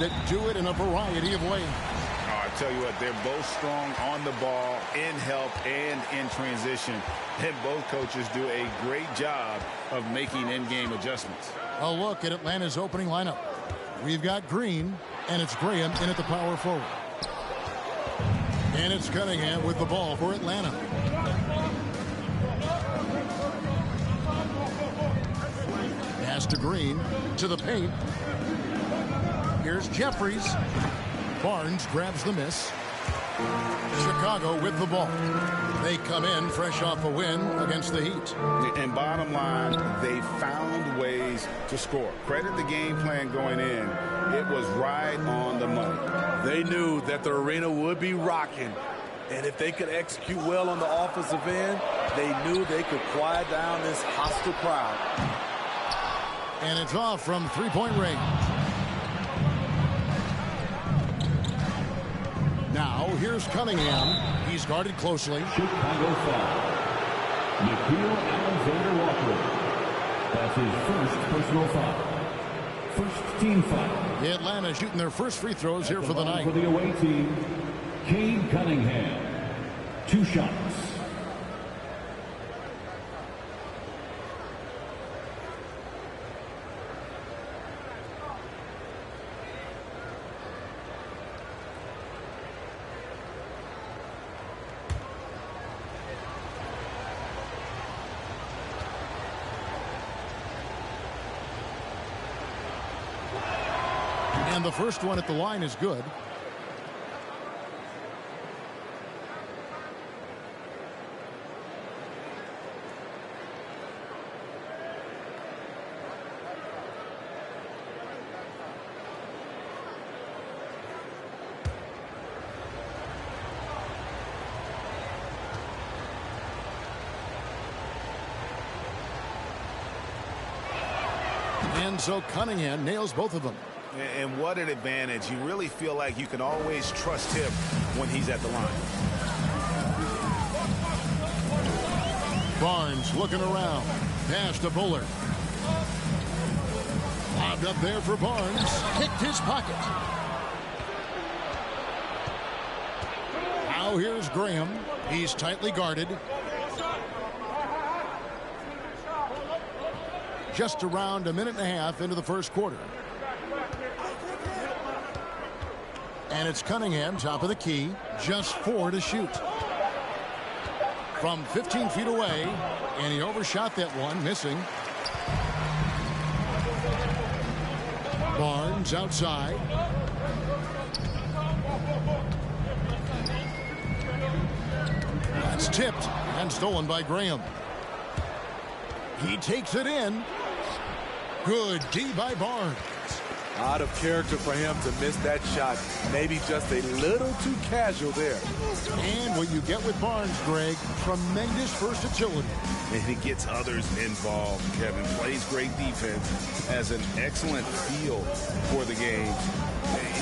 that do it in a variety of ways. Oh, I tell you what, they're both strong on the ball, in help, and in transition. And both coaches do a great job of making in-game adjustments. A look at Atlanta's opening lineup. We've got Green, and it's Graham in at the power forward. And it's Cunningham with the ball for Atlanta. Pass to Green, to the paint. Here's Jeffries. Barnes grabs the miss. Chicago with the ball. They come in fresh off a win against the Heat. And bottom line, they found ways to score. Credit the game plan going in. It was right on the money. They knew that the arena would be rocking. And if they could execute well on the offensive end, they knew they could quiet down this hostile crowd. And it's off from three-point range. Now, here's Cunningham. He's guarded closely. Chicago foul. Nickeil Alexander-Walker. That's his first personal foul. First team foul. Atlanta shooting their first free throws here for the night. For the away team, Cade Cunningham. 2 shots. And the first one at the line is good. And so Cunningham nails both of them. And what an advantage. You really feel like you can always trust him when he's at the line. Barnes looking around. Pass to Bullard. Lobbed up there for Barnes. Kicked his pocket. Now here's Graham. He's tightly guarded. Just around a minute and a half into the first quarter. And it's Cunningham, top of the key. Just 4 to shoot. From 15 feet away. And he overshot that one, missing. Barnes outside. That's tipped and stolen by Graham. He takes it in. Good D by Barnes. Out of character for him to miss that shot. Maybe just a little too casual there. And what you get with Barnes, Greg, tremendous versatility. And he gets others involved. Kevin plays great defense, has an excellent feel for the game.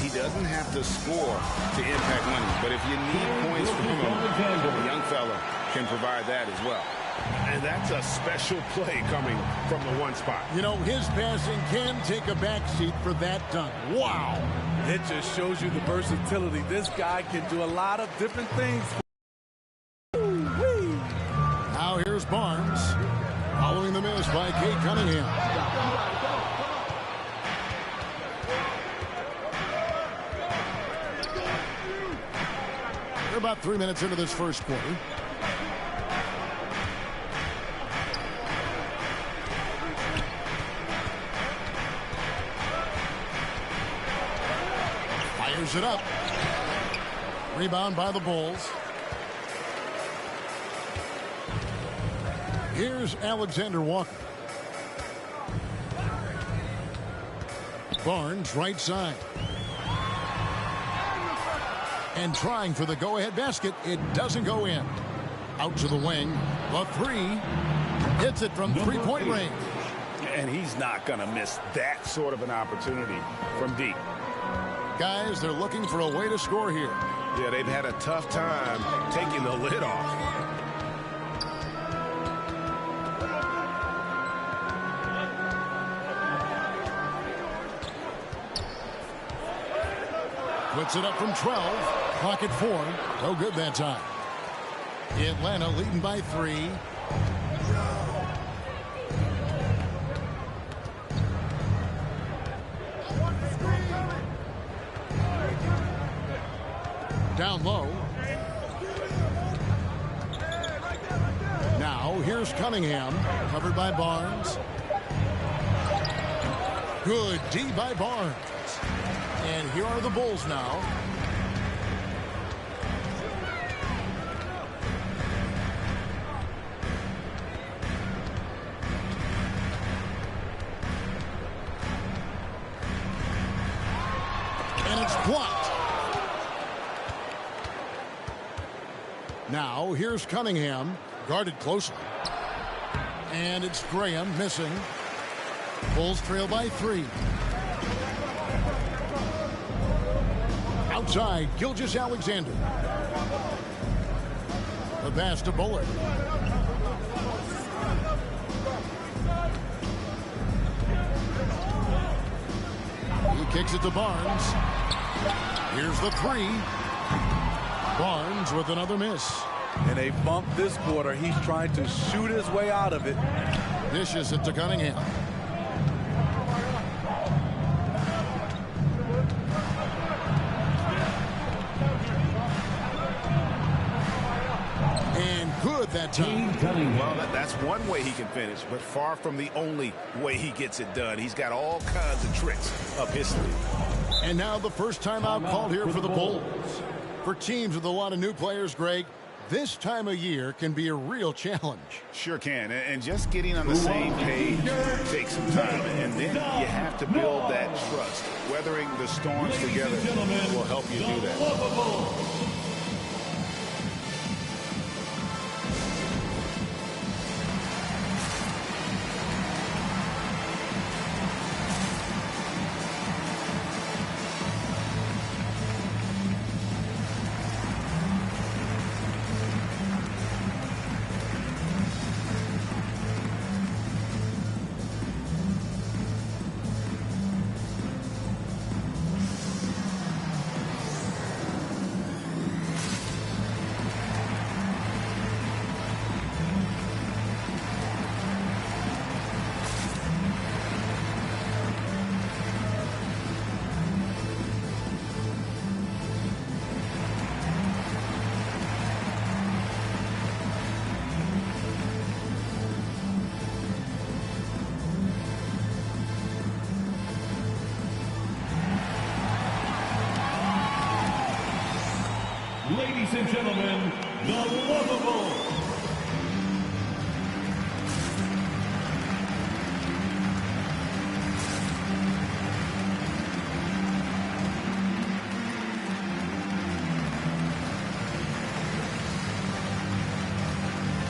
He doesn't have to score to impact winning, but if you need points from him, the young fella can provide that as well. And that's a special play coming from the one spot. You know, his passing can take a backseat for that dunk. Wow. It just shows you the versatility. This guy can do a lot of different things. Now here's Barnes. Following the miss by Cade Cunningham. We're about 3 minutes into this first quarter. Fires it up. Rebound by the Bulls. Here's Alexander Walker. Barnes right side. And trying for the go-ahead basket. It doesn't go in. Out to the wing. The three. Hits it from three-point range. And he's not going to miss that sort of an opportunity from deep. Guys, they're looking for a way to score here. Yeah, they've had a tough time taking the lid off. Puts it up from 12. Pocket 4. No good that time. Atlanta leading by 3. Down low. Now here's Cunningham. Covered by Barnes. Good D by Barnes. And here are the Bulls now. And it's blocked. Now here's Cunningham. Guarded closely. And it's Graham missing. Bulls trail by 3. Outside, Gilgeous-Alexander. The pass to Bullard. He kicks it to Barnes. Here's the 3. Barnes with another miss. And they bumped this quarter. He's trying to shoot his way out of it. Dishes it to Cunningham. And good that time. Well, that's one way he can finish, but far from the only way he gets it done. He's got all kinds of tricks up his sleeve. And now the first timeout called here for the Bulls. For teams with a lot of new players, Greg, this time of year can be a real challenge. Sure can, and just getting on the same page takes some time, and then you have to build that trust. Weathering the storms together will help you do that. Ladies and gentlemen, the Lovable.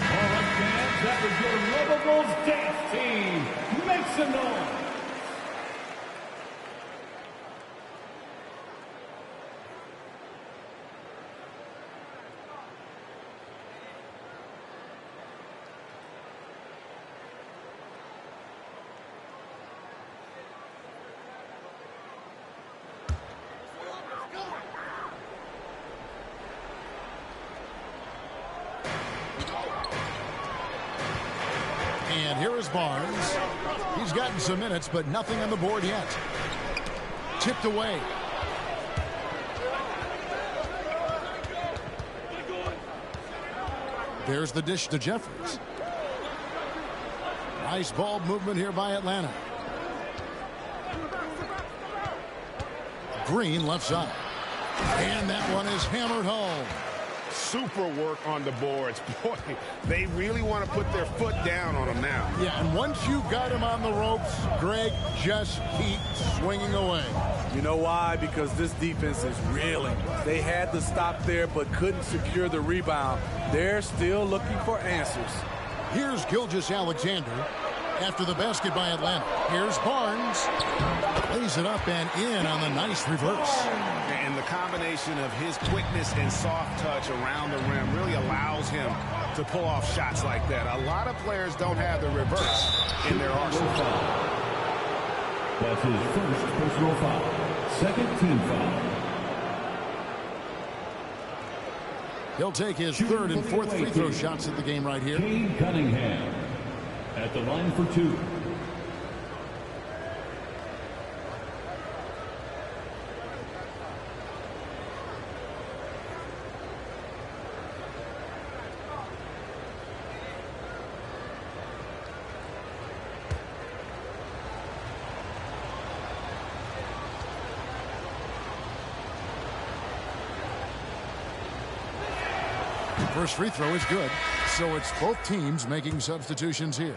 All right, fans, that was your Lovables dance team. Make some noise. And here is Barnes. He's gotten some minutes, but nothing on the board yet. Tipped away. There's the dish to Jeffries. Nice ball movement here by Atlanta. Green left side. And that one is hammered home. Super work on the boards. Boy, they really want to put their foot down on them now. Yeah, and once you've got him on the ropes, Greg, just keep swinging away. You know why? Because this defense is reeling. They had to stop there but couldn't secure the rebound. They're still looking for answers. Here's Gilgeous-Alexander after the basket by Atlanta. Here's Barnes. Lays it up and in on the nice reverse. And the combination of his quickness and soft touch around the rim really allows him to pull off shots like that. A lot of players don't have the reverse in their arsenal. That's his first personal foul. Second team foul. He'll take his third and fourth free throw shots at the game right here. Cade Cunningham at the line for 2. First free throw is good, so it's both teams making substitutions here.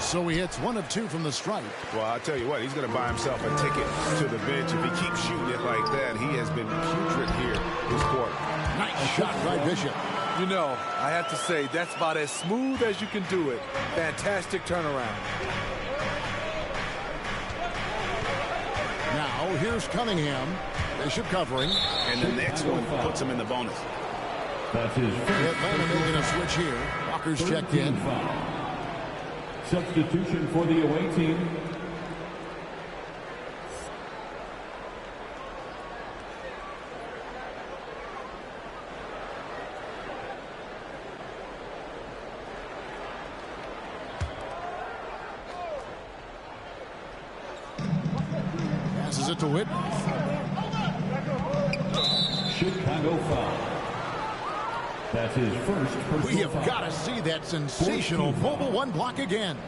So he hits 1 of 2 from the stripe. Well, I'll tell you what, he's going to buy himself a ticket to the bench. If he keeps shooting it like that, he has been putrid here this quarter. Nice shot by Bishop. You know, I have to say, that's about as smooth as you can do it. Fantastic turnaround. Now, here's Cunningham. Bishop covering. And the next one puts him in the bonus. That's his first. Atlanta making a switch here. Walker's checked in. Foul. Substitution for the away team. Passes it to Whitney. Chicago foul. That's his first personal We have foul. got to see that sensational mobile 1 block again.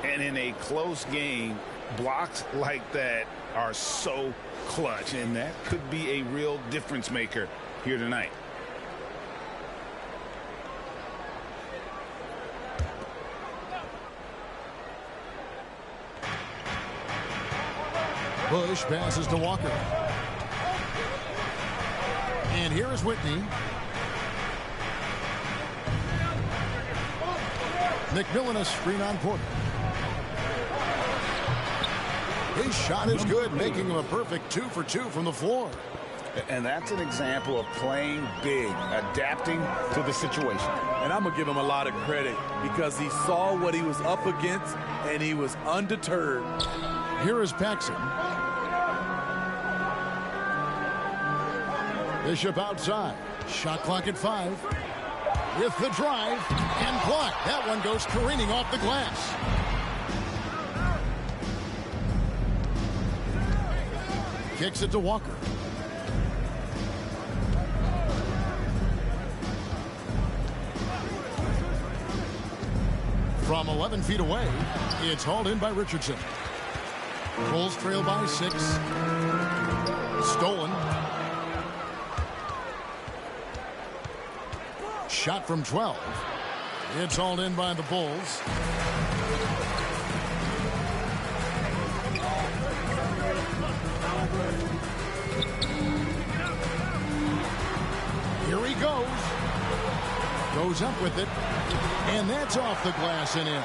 And in a close game, blocks like that are so clutch, and that could be a real difference maker here tonight. Bush passes to Walker. And here is Whitney. McMillan a screen on Porter. His shot is good, making him a perfect 2 for 2 from the floor. And that's an example of playing big, adapting to the situation. And I'm going to give him a lot of credit because he saw what he was up against and he was undeterred. Here is Paxson. Bishop outside. Shot clock at 5. With the drive and blocked. That one goes careening off the glass. Kicks it to Walker. From 11 feet away, it's hauled in by Richardson. Bulls trail by 6. Stolen. Shot from 12. It's hauled in by the Bulls. Here he goes. Goes up with it. And that's off the glass and in.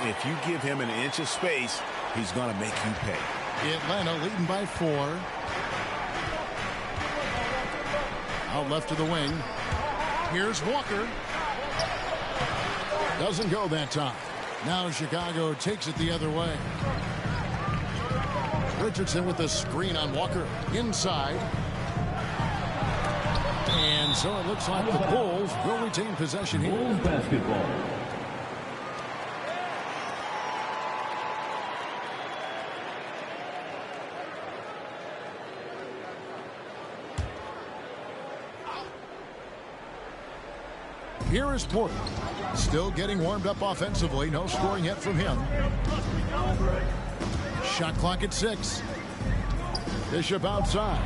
If you give him an inch of space, he's going to make you pay. Atlanta leading by 4. Out left to the wing. Here's Walker. Doesn't go that time. Now Chicago takes it the other way. Richardson with the screen on Walker. Inside. And so it looks like the Bulls will retain possession here. Bulls basketball. Here is Porter. Still getting warmed up offensively. No scoring yet from him. Shot clock at 6. Bishop outside.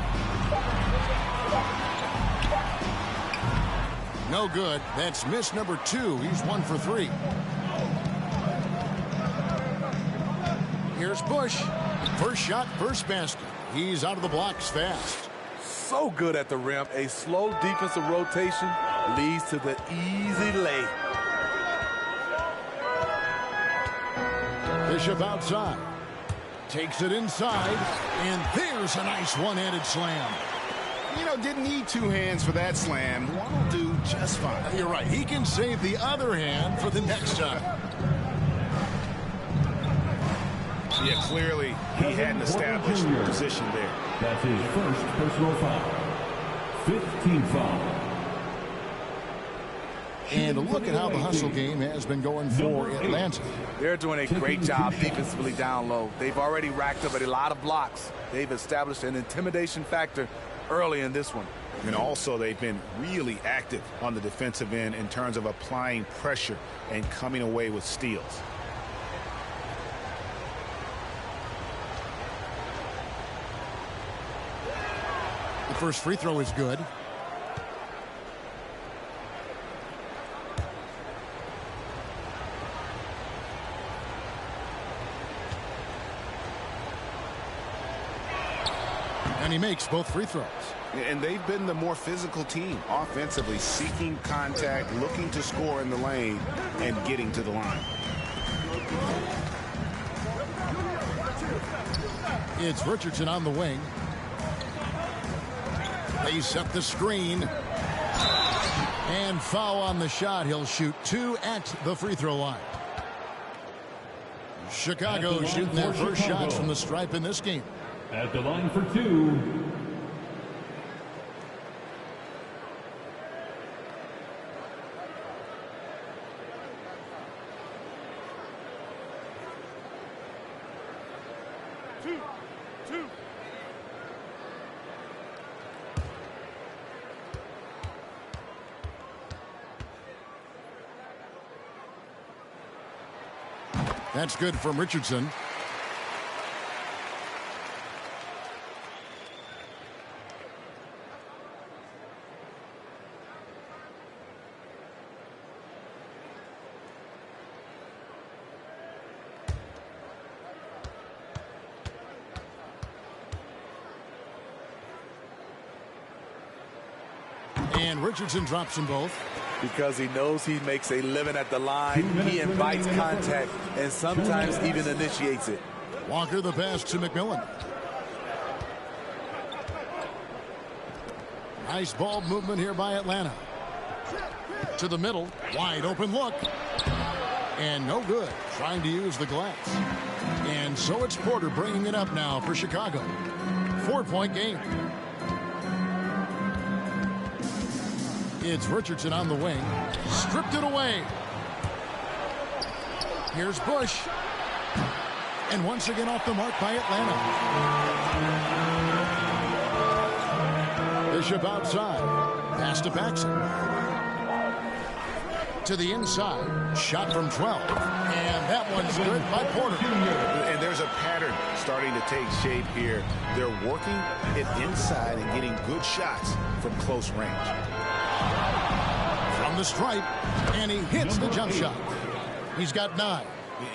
No good. That's miss number 2. He's 1 for 3. Here's Bush. First shot, first basket. He's out of the blocks fast. So good at the rim. A slow defensive rotation leads to the easy lay. Bishop outside. Takes it inside, and there's a nice one-handed slam. You know, didn't need two hands for that slam. One will do just fine. You're right. He can save the other hand for the next time. Yeah, clearly he hadn't established position there. That's his first personal foul. 15th foul. And look at how the hustle game has been going for Atlanta. They're doing a great job defensively down low. They've already racked up a lot of blocks. They've established an intimidation factor early in this one. And also they've been really active on the defensive end in terms of applying pressure and coming away with steals. The first free throw is good. And he makes both free throws. And they've been the more physical team offensively, seeking contact, looking to score in the lane, and getting to the line. It's Richardson on the wing. They set the screen. And foul on the shot. He'll shoot 2 at the free throw line. Chicago shooting their first shots from the stripe in this game. At the line for 2. That's good from Richardson. And Richardson drops them both. Because he knows he makes a living at the line. He invites contact and sometimes even initiates it. Walker the pass to McMillan. Nice ball movement here by Atlanta. To the middle. Wide open look. And no good. Trying to use the glass. And so it's Porter bringing it up now for Chicago. 4-point game. It's Richardson on the wing. Stripped it away. Here's Bush. And once again off the mark by Atlanta. Bishop outside. Pass to Paxson. To the inside. Shot from 12. And that one's good by Porter. And there's a pattern starting to take shape here. They're working it inside and getting good shots from close range. From the stripe, and he hits the jump shot. He's got 9.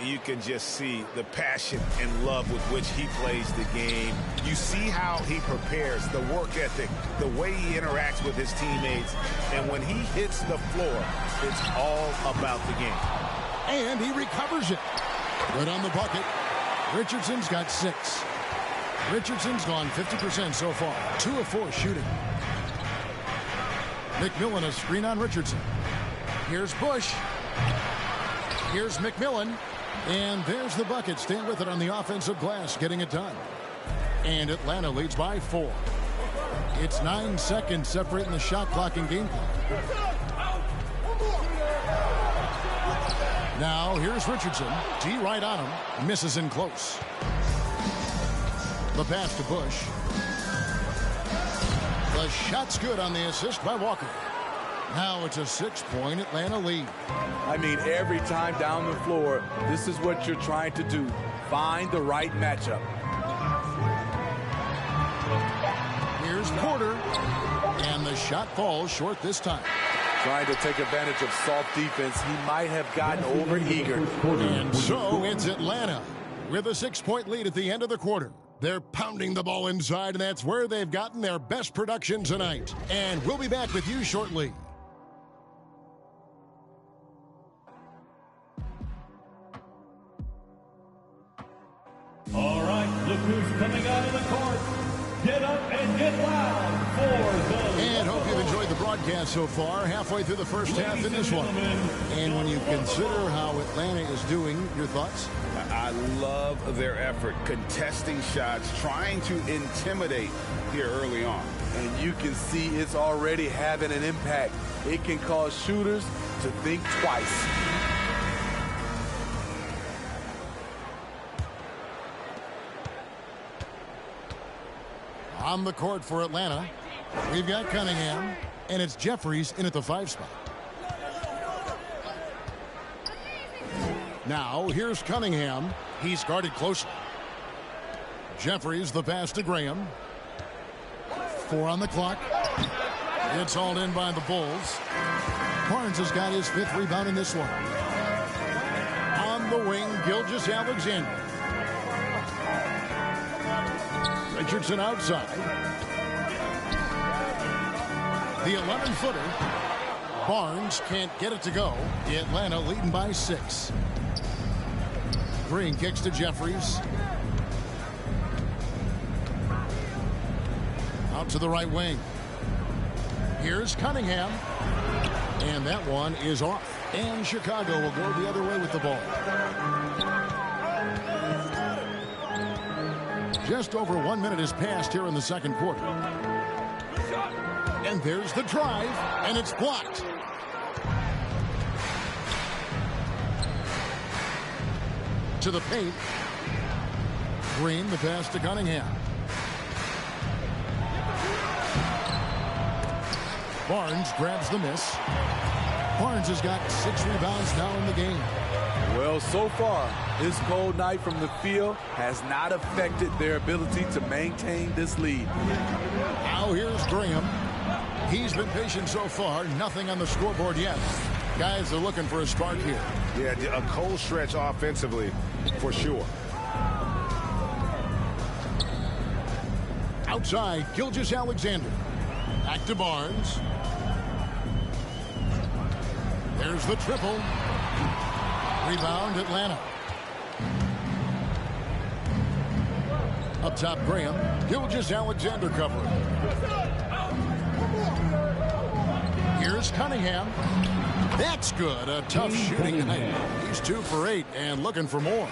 You can just see the passion and love with which he plays the game. You see how he prepares, the work ethic, the way he interacts with his teammates. And when he hits the floor, it's all about the game. And he recovers it. Good on the bucket. Richardson's got 6. Richardson's gone 50% so far. 2 of 4 shooting. McMillan a screen on Richardson. Here's Bush. Here's McMillan. And there's the bucket. Stand with it on the offensive glass, getting it done. And Atlanta leads by 4. It's 9 seconds separating the shot clock and game clock. Now here's Richardson. D right on him. Misses in close. The pass to Bush. The shot's good on the assist by Walker. Now it's a 6-point Atlanta lead. I mean, every time down the floor, this is what you're trying to do. Find the right matchup. Here's Porter. And the shot falls short this time. Trying to take advantage of soft defense. He might have gotten overeager. And so it's Atlanta with a 6-point lead at the end of the quarter. They're pounding the ball inside, and that's where they've gotten their best production tonight. And we'll be back with you shortly. Look who's coming out of the court. Get up and get loud for the... And hope you've enjoyed the broadcast so far. Halfway through the first half in this one. And when you consider how Atlanta is doing, your thoughts? I love their effort, contesting shots, trying to intimidate here early on. And you can see it's already having an impact. It can cause shooters to think twice. On the court for Atlanta, we've got Cunningham, and it's Jeffries in at the 5 spot. Now, here's Cunningham. He's guarded closely. Jeffries, the pass to Graham. 4 on the clock. It's hauled in by the Bulls. Barnes has got his 5th rebound in this one. On the wing, Gilgeous-Alexander. Richardson outside. The 11-footer. Barnes can't get it to go. Atlanta leading by 6. Green kicks to Jeffries. Out to the right wing. Here's Cunningham. And that one is off. And Chicago will go the other way with the ball. Just over 1 minute has passed here in the second quarter. And there's the drive, and it's blocked. To the paint. Green, the pass to Cunningham. Barnes grabs the miss. Barnes has got 6 rebounds now in the game. Well, so far, this cold night from the field has not affected their ability to maintain this lead. Now here's Graham. He's been patient so far. Nothing on the scoreboard yet. Guys are looking for a spark here. Yeah, a cold stretch offensively, for sure. Outside, Gilgeous-Alexander. Back to Barnes. There's the triple. Rebound, Atlanta. Up top, Graham. Gilgeous-Alexander covering. Here's Cunningham. That's good. A tough shooting night. He's 2 for 8 and looking for more.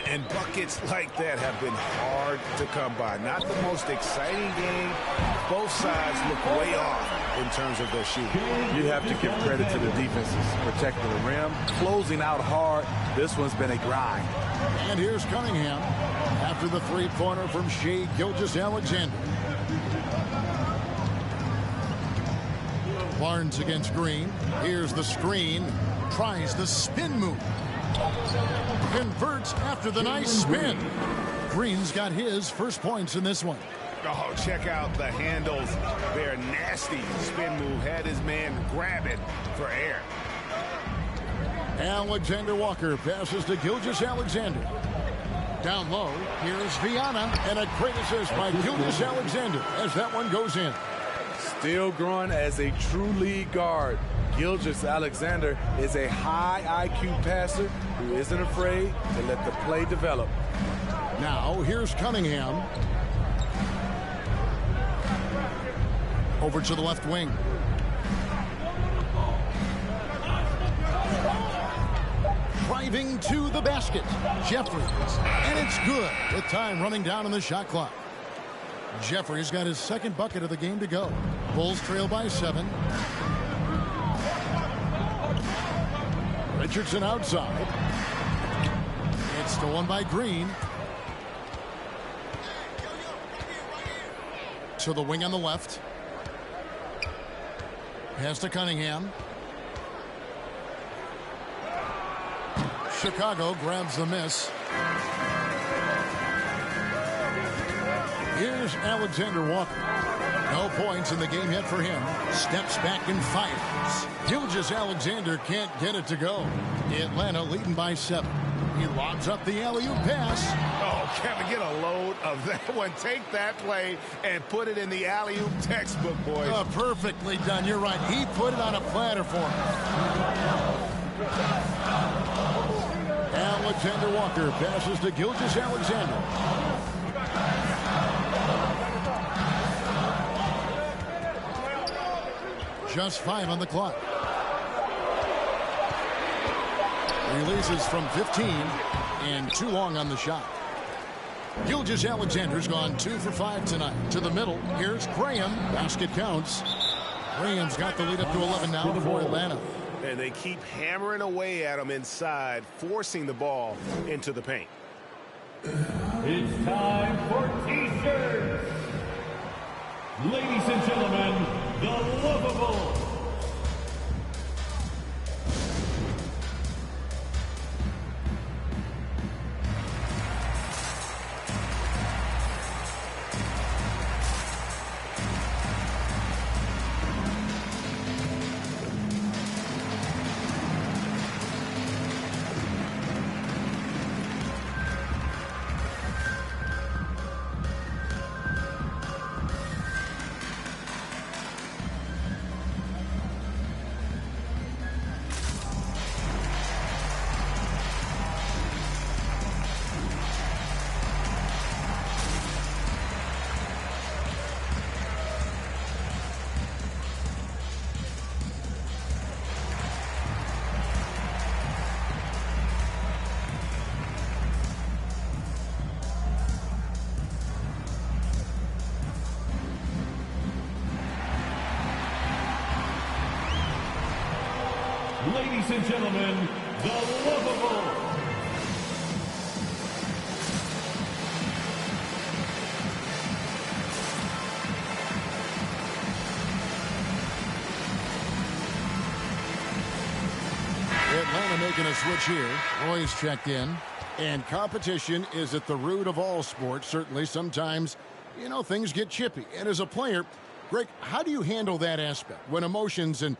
And buckets like that have been hard to come by. Not the most exciting game. Both sides look way off in terms of their shooting. You have to give credit to the defenses, protecting the rim, closing out hard. This one's been a grind. And here's Cunningham after the 3-pointer from Shai Gilgeous-Alexander. Barnes against Green. Here's the screen. Tries the spin move. Converts after the nice spin. Green's got his first points in this one. Oh, check out the handles. They're nasty. Spin move had his man grab it for air. Alexander Walker passes to Gilgeous-Alexander. Down low, here's Viana, and a great assist by Gilgeous-Alexander as that one goes in. Still growing as a true lead guard, Gilgeous-Alexander is a high IQ passer who isn't afraid to let the play develop. Now, here's Cunningham. Over to the left wing. Driving to the basket. Jeffries. And it's good with time running down on the shot clock. Jeffries got his 2nd bucket of the game to go. Bulls trail by 7. Richardson outside. It's stolen by Green. To the wing on the left. Pass to Cunningham. Chicago grabs the miss. Here's Alexander Walker. No points in the game yet for him. Steps back and fires. Gilgeous-Alexander can't get it to go. Atlanta leading by 7. He lobs up the alley-oop pass. Oh, Kevin, get a load of that one. Take that play and put it in the alley-oop textbook, boys. Perfectly done. You're right. He put it on a platter for him. Alexander Walker passes to Gilgeous-Alexander. Just 5 on the clock. Releases from 15 and too long on the shot. Gilgeous-Alexander's gone 2 for 5 tonight. To the middle, here's Graham. Basket counts. Graham's got the lead up to 11 now for Atlanta. And they keep hammering away at him inside, forcing the ball into the paint. It's time for T-shirts. Ladies and gentlemen, the Lovable. Ladies and gentlemen, the Lovable. Atlanta making a switch here. Roy's checked in. And competition is at the root of all sports. Certainly, sometimes, you know, things get chippy. And as a player, Greg, how do you handle that aspect when emotions and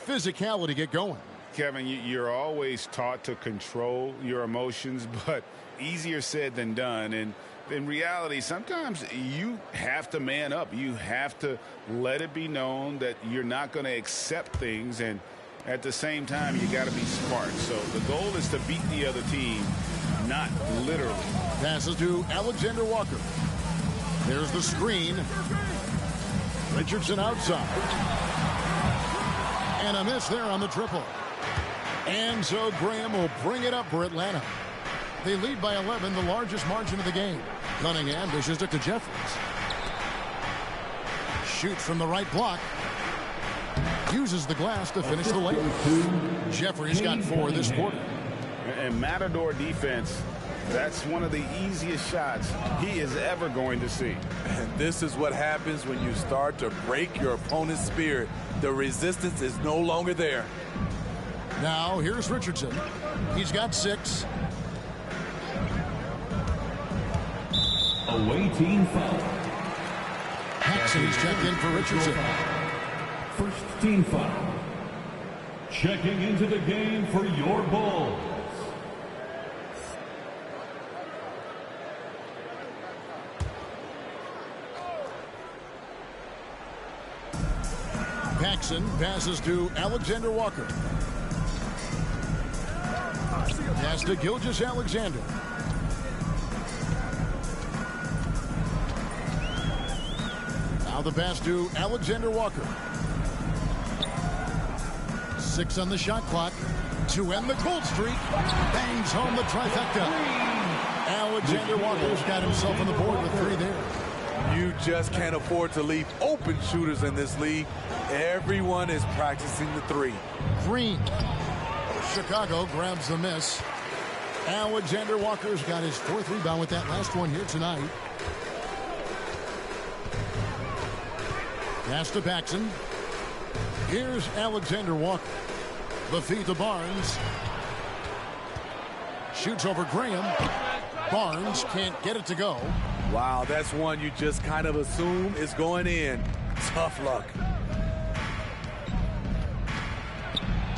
physicality get going? Kevin, you're always taught to control your emotions, but easier said than done. And in reality, sometimes you have to man up. You have to let it be known that you're not going to accept things. And at the same time, you got to be smart. So the goal is to beat the other team, not literally. Passes to Alexander Walker. There's the screen. Richardson outside. And a miss there on the triple. And so Graham will bring it up for Atlanta. They lead by 11, the largest margin of the game. Cunningham dishes it to Jeffries. Shoots from the right block. Uses the glass to finish the layup. Jeffries got 4 this quarter. And Matador defense, that's one of the easiest shots he is ever going to see. And this is what happens when you start to break your opponent's spirit. The resistance is no longer there. Now, here's Richardson. He's got 6. Away team foul. Paxson's checked in for Richardson. First team foul. Checking into the game for your Bulls. Paxson passes to Alexander Walker. Pass to Gilgeous-Alexander. Now the pass to Alexander Walker. 6 on the shot clock to end the cold streak. Bangs home the trifecta. Alexander Walker's got himself on the board with 3 there. You just can't afford to leave open shooters in this league. Everyone is practicing the 3. Green. Chicago grabs the miss. Alexander Walker's got his 4th rebound with that last one here tonight. Pass to Paxson. Here's Alexander Walker. The feed to Barnes. Shoots over Graham. Barnes can't get it to go. Wow, that's one you just kind of assume is going in. Tough luck.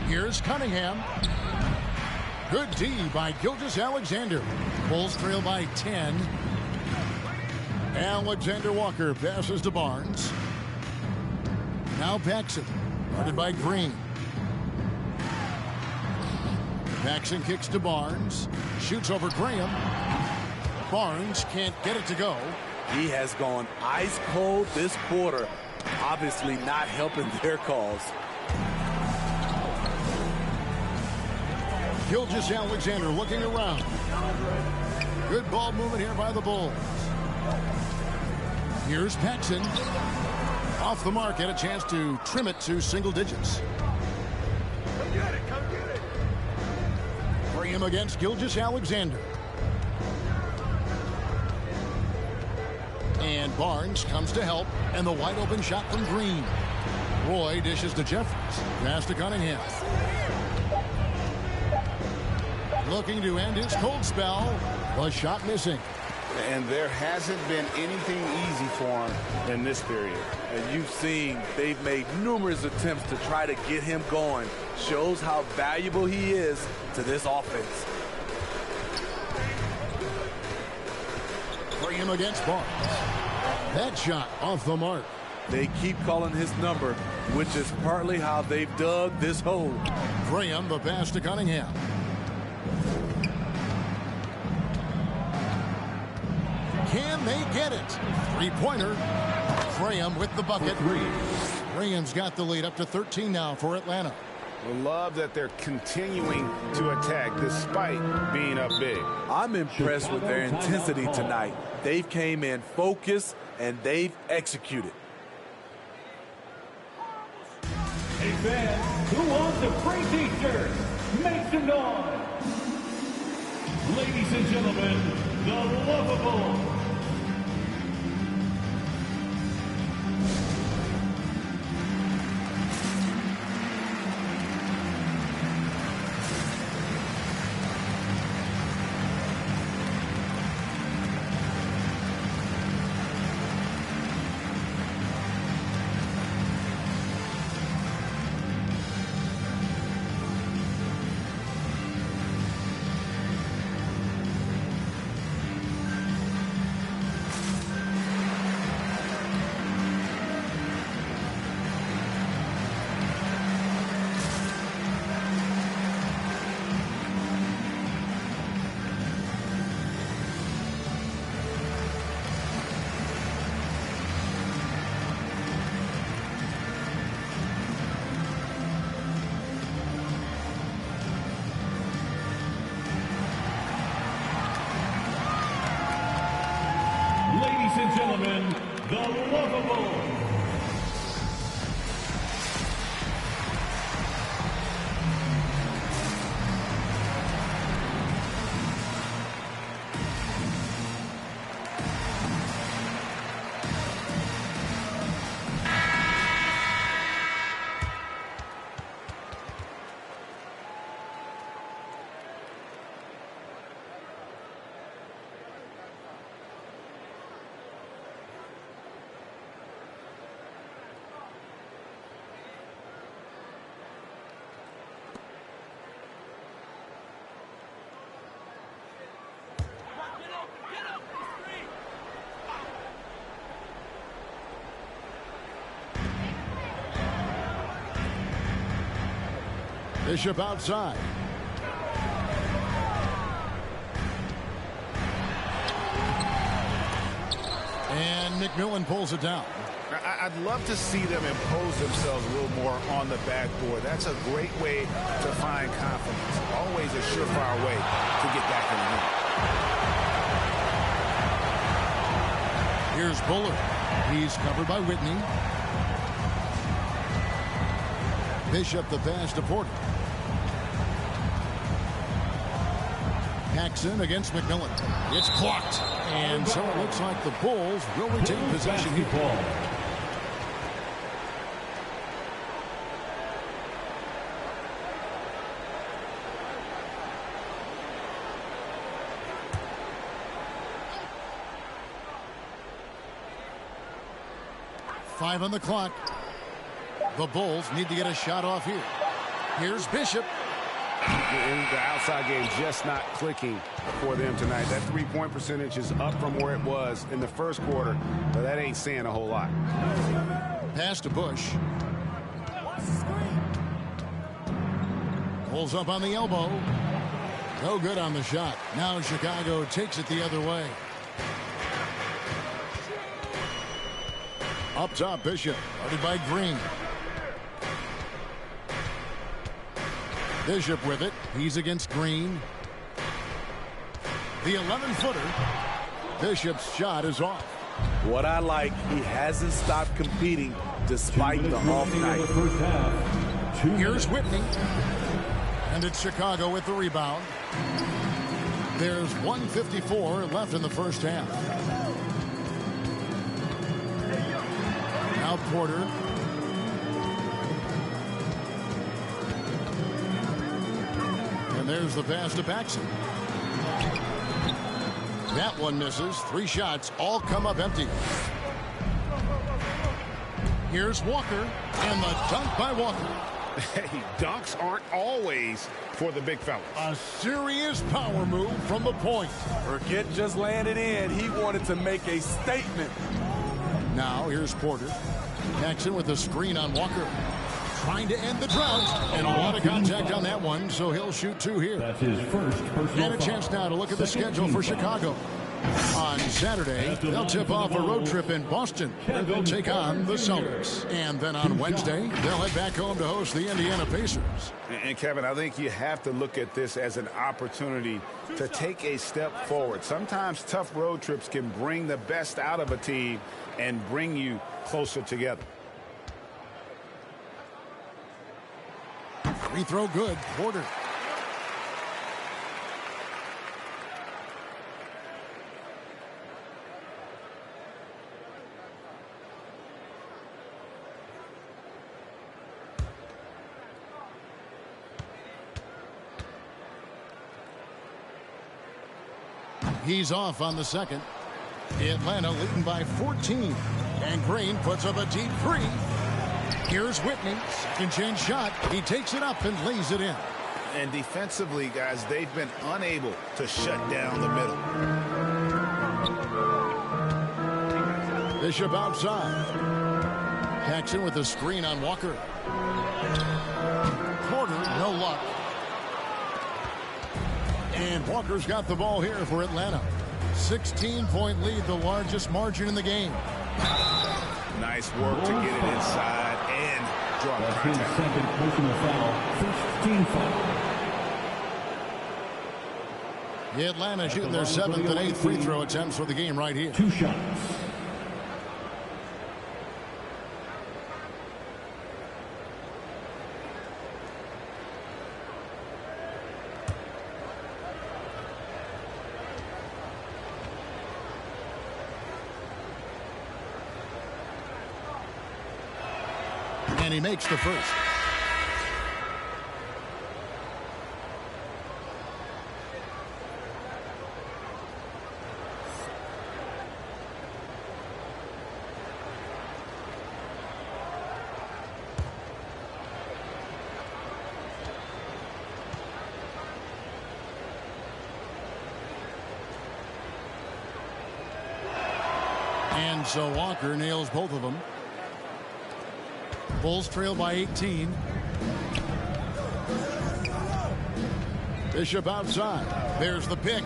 Here's Cunningham. Good D by Gilgeous-Alexander. Bulls trail by 10. Alexander Walker passes to Barnes. Now Paxson, guarded by Green. Paxson kicks to Barnes. Shoots over Graham. Barnes can't get it to go. He has gone ice cold this quarter. obviously not helping their cause. Gilgeous-Alexander looking around. Good ball movement here by the Bulls. Here's Paxson. Off the mark, had a chance to trim it to single digits. Come get it, come get it. Graham against Gilgeous-Alexander. And Barnes comes to help, and the wide open shot from Green. Roy dishes to Jeffries. Pass to Cunningham. Looking to end his cold spell. The shot missing. And there hasn't been anything easy for him in this period. And you've seen they've made numerous attempts to try to get him going. Shows how valuable he is to this offense. Graham against Barnes. That shot off the mark. They keep calling his number, which is partly how they've dug this hole. Graham, the pass to Cunningham. Can they get it? Three-pointer. Graham with the bucket. Graham's got the lead up to 13 now for Atlanta. I love that they're continuing to attack despite being up big. I'm impressed with their intensity tonight. They've came in focused and they've executed. Hey fans, who wants a free t-shirt? Make some noise. Ladies and gentlemen, the Lovable. Ladies and gentlemen, the Lovable. Bishop outside. And McMillan pulls it down. I'd love to see them impose themselves a little more on the backboard. That's a great way to find confidence. Always a surefire way to get back in the game. Here's Bullard. He's covered by Whitney. Bishop the pass to Porter. Paxson against McMillan. It's clocked. And so it looks like the Bulls will retain possession here. Five on the clock. The Bulls need to get a shot off here. Here's Bishop. The outside game just not clicking for them tonight. That three-point percentage is up from where it was in the first quarter, but that ain't saying a whole lot. Pass to Bush. Pulls up on the elbow. No good on the shot. Now Chicago takes it the other way. Up top, Bishop. Guarded by Green. Bishop with it. He's against Green. The 11-footer. Bishop's shot is off. What I like, he hasn't stopped competing despite the off night. Here's Whitney. And it's Chicago with the rebound. There's 1:54 left in the first half. Now Porter. And there's the pass to Paxson. That one misses. 3 shots all come up empty. Here's Walker. And the dunk by Walker. Hey, dunks aren't always for the big fellas. A serious power move from the point. Forget just laying it in. He wanted to make a statement. Now here's Porter. Paxson with a screen on Walker. Trying to end the drought. And a lot of contact on that one, so he'll shoot 2 here. That's his first personal And a chance now to look at the schedule for Chicago. On Saturday, they'll tip off a road trip in Boston, where they'll take on the Celtics. And then on Wednesday, they'll head back home to host the Indiana Pacers. And Kevin, I think you have to look at this as an opportunity to take a step forward. Sometimes tough road trips can bring the best out of a team and bring you closer together. Free throw good. Porter. He's off on the second. Atlanta leading by 14. And Green puts up a deep 3. Here's Whitney. Second chance shot. He takes it up and lays it in. And defensively, guys, they've been unable to shut down the middle. Bishop outside. Paxson with a screen on Walker. Porter, no luck. And Walker's got the ball here for Atlanta. 16-point lead, the largest margin in the game. Nice work to get it inside and draw That's his contact. second personal foul. First team foul. Atlanta shooting their 7th and 8th free throw attempts for the game right here. 2 shots. And he makes the first. And so Walker nails both of them. Bulls trail by 18. Bishop outside. There's the pick.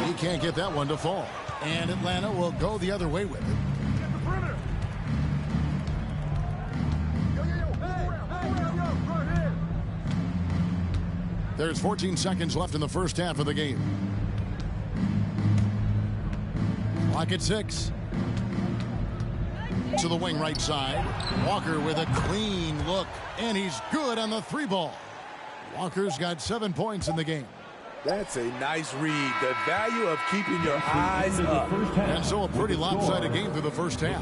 He can't get that one to fall. And Atlanta will go the other way with it. There's 14 seconds left in the first half of the game. Clock at 6. To the wing right side. Walker with a clean look. And he's good on the 3-ball. Walker's got 7 points in the game. That's a nice read. The value of keeping your eyes up. And so a pretty lopsided game through the first half.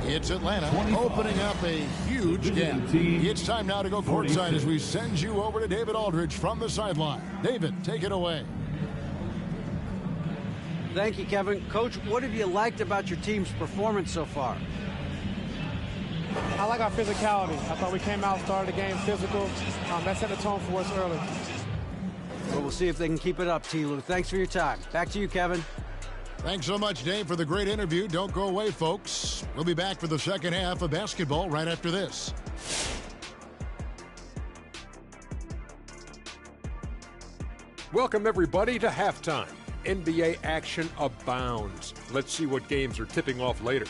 It's Atlanta opening up a huge gap. It's time now to go courtside as we send you over to David Aldridge from the sideline. David, take it away. Thank you, Kevin. Coach, what have you liked about your team's performance so far? I like our physicality. I thought we came out, started the game physical. That set the tone for us early. Well, we'll see if they can keep it up, T. Lou. Thanks for your time. Back to you, Kevin. Thanks so much, Dave, for the great interview. Don't go away, folks. We'll be back for the second half of basketball right after this. Welcome, everybody, to halftime. NBA action abounds. Let's see what games are tipping off later.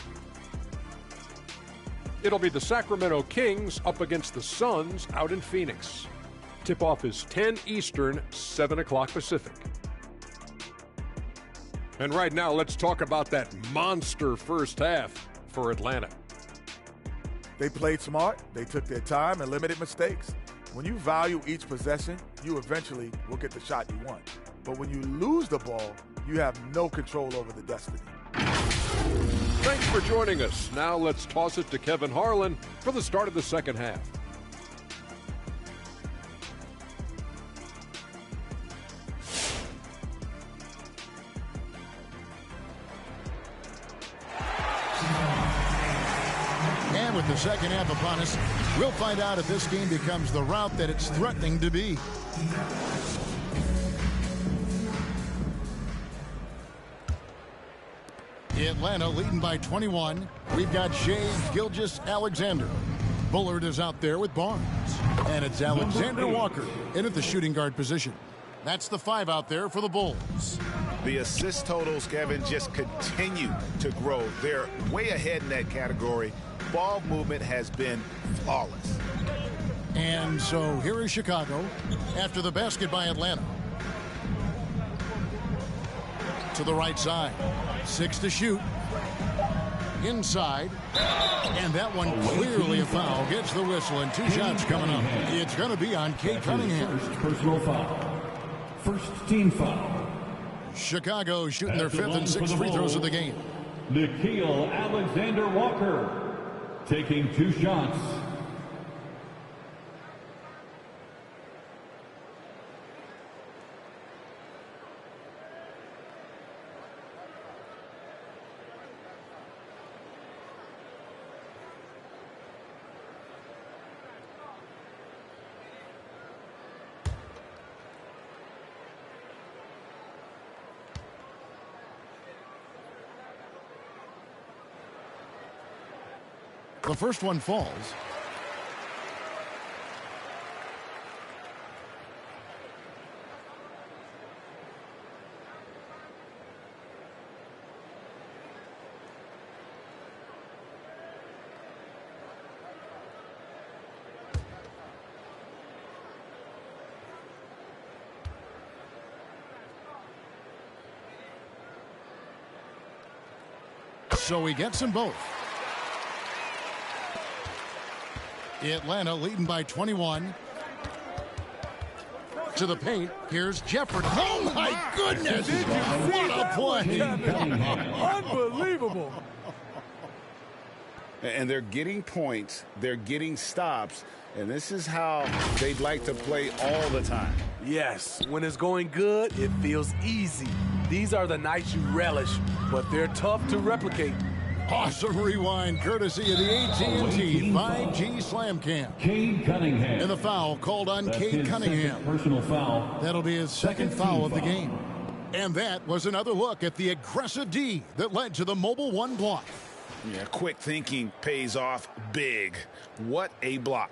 It'll be the Sacramento Kings up against the Suns out in Phoenix. Tip-off is 10 Eastern, 7 o'clock Pacific. And right now, let's talk about that monster first half for Atlanta. They played smart, they took their time and limited mistakes. When you value each possession, you eventually will get the shot you want. But when you lose the ball, you have no control over the destiny. Thanks for joining us. Now let's toss it to Kevin Harlan for the start of the second half. And with the second half upon us, we'll find out if this game becomes the route that it's threatening to be. Atlanta leading by 21. We've got Shea Gilgeous-Alexander. Bullard is out there with Barnes. And it's Alexander Walker in at the shooting guard position. That's the 5 out there for the Bulls. The assist totals, Kevin, just continue to grow. They're way ahead in that category. Ball movement has been flawless. And so here is Chicago after the basket by Atlanta. To the right side. 6 to shoot. Inside. And that one clearly a foul. Gets the whistle and 2 shots coming up. It's going to be on Cade Cunningham. First personal foul. First team foul. Chicago shooting their 5th and 6th free throws of the game. Nickeil Alexander-Walker taking 2 shots. The first one falls. So he gets them both. Atlanta leading by 21. To the paint. Here's Jeffrey. Oh, my goodness. What a play. Unbelievable. And they're getting points. They're getting stops. And this is how they'd like to play all the time. Yes, when it's going good, it feels easy. These are the nights you relish, but they're tough to replicate. Awesome rewind courtesy of the AT&T 5G Slam Cam. Cade Cunningham. And the foul called on Cade Cunningham. Personal foul. That'll be his second foul of the game. And that was another look at the aggressive D that led to the Mobile One block. Yeah, quick thinking pays off big. What a block.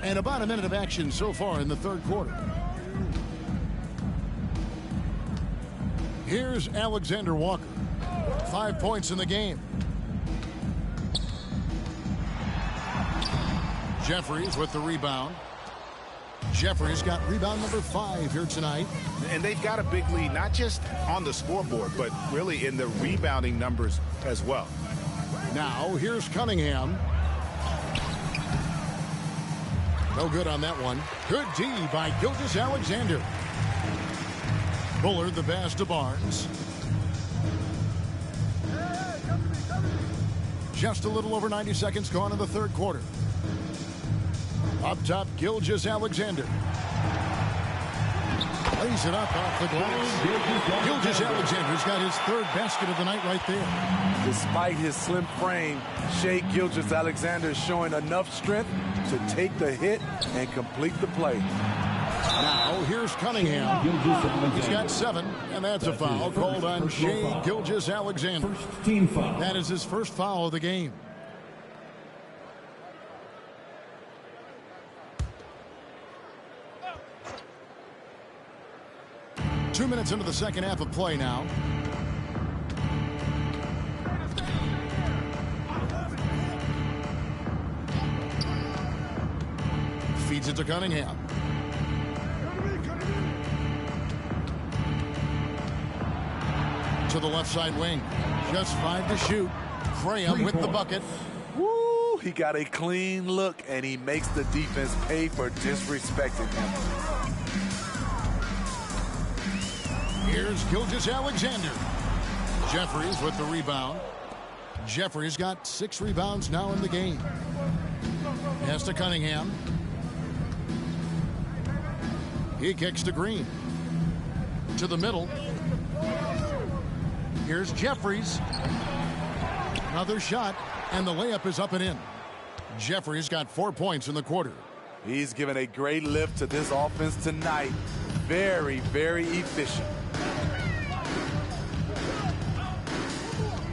And about a minute of action so far in the third quarter. Here's Alexander Walker. 5 points in the game. Jeffries with the rebound. Jeffries got rebound number 5 here tonight. And they've got a big lead, not just on the scoreboard, but really in the rebounding numbers as well. Now, here's Cunningham. No good on that one. Good D by Gilgeous-Alexander. Bullard the pass to Barnes. Just a little over 90 seconds gone in the third quarter. Up top, Gilgeous-Alexander. Lays it up off the glass. Gilgeous-Alexander's got his 3rd basket of the night right there. Despite his slim frame, Shea Gilgeous-Alexander is showing enough strength to take the hit and complete the play. Now, here's Cunningham. He's got 7, and that's a foul called on Shea Gilgeous-Alexander. First team foul. That is his first foul of the game. 2 minutes into the second half of play now. Feeds it to Cunningham. To the left side wing. Just 5 to shoot. Graham with the bucket. Woo! He got a clean look, and he makes the defense pay for disrespecting him. Here's Gilgeous-Alexander. Jeffries with the rebound. Jeffries got 6 rebounds now in the game. Pass to Cunningham. He kicks to Green. To the middle. Here's Jeffries. Another shot, and the layup is up and in. Jeffries got 4 points in the quarter. He's given a great lift to this offense tonight. Very, very efficient.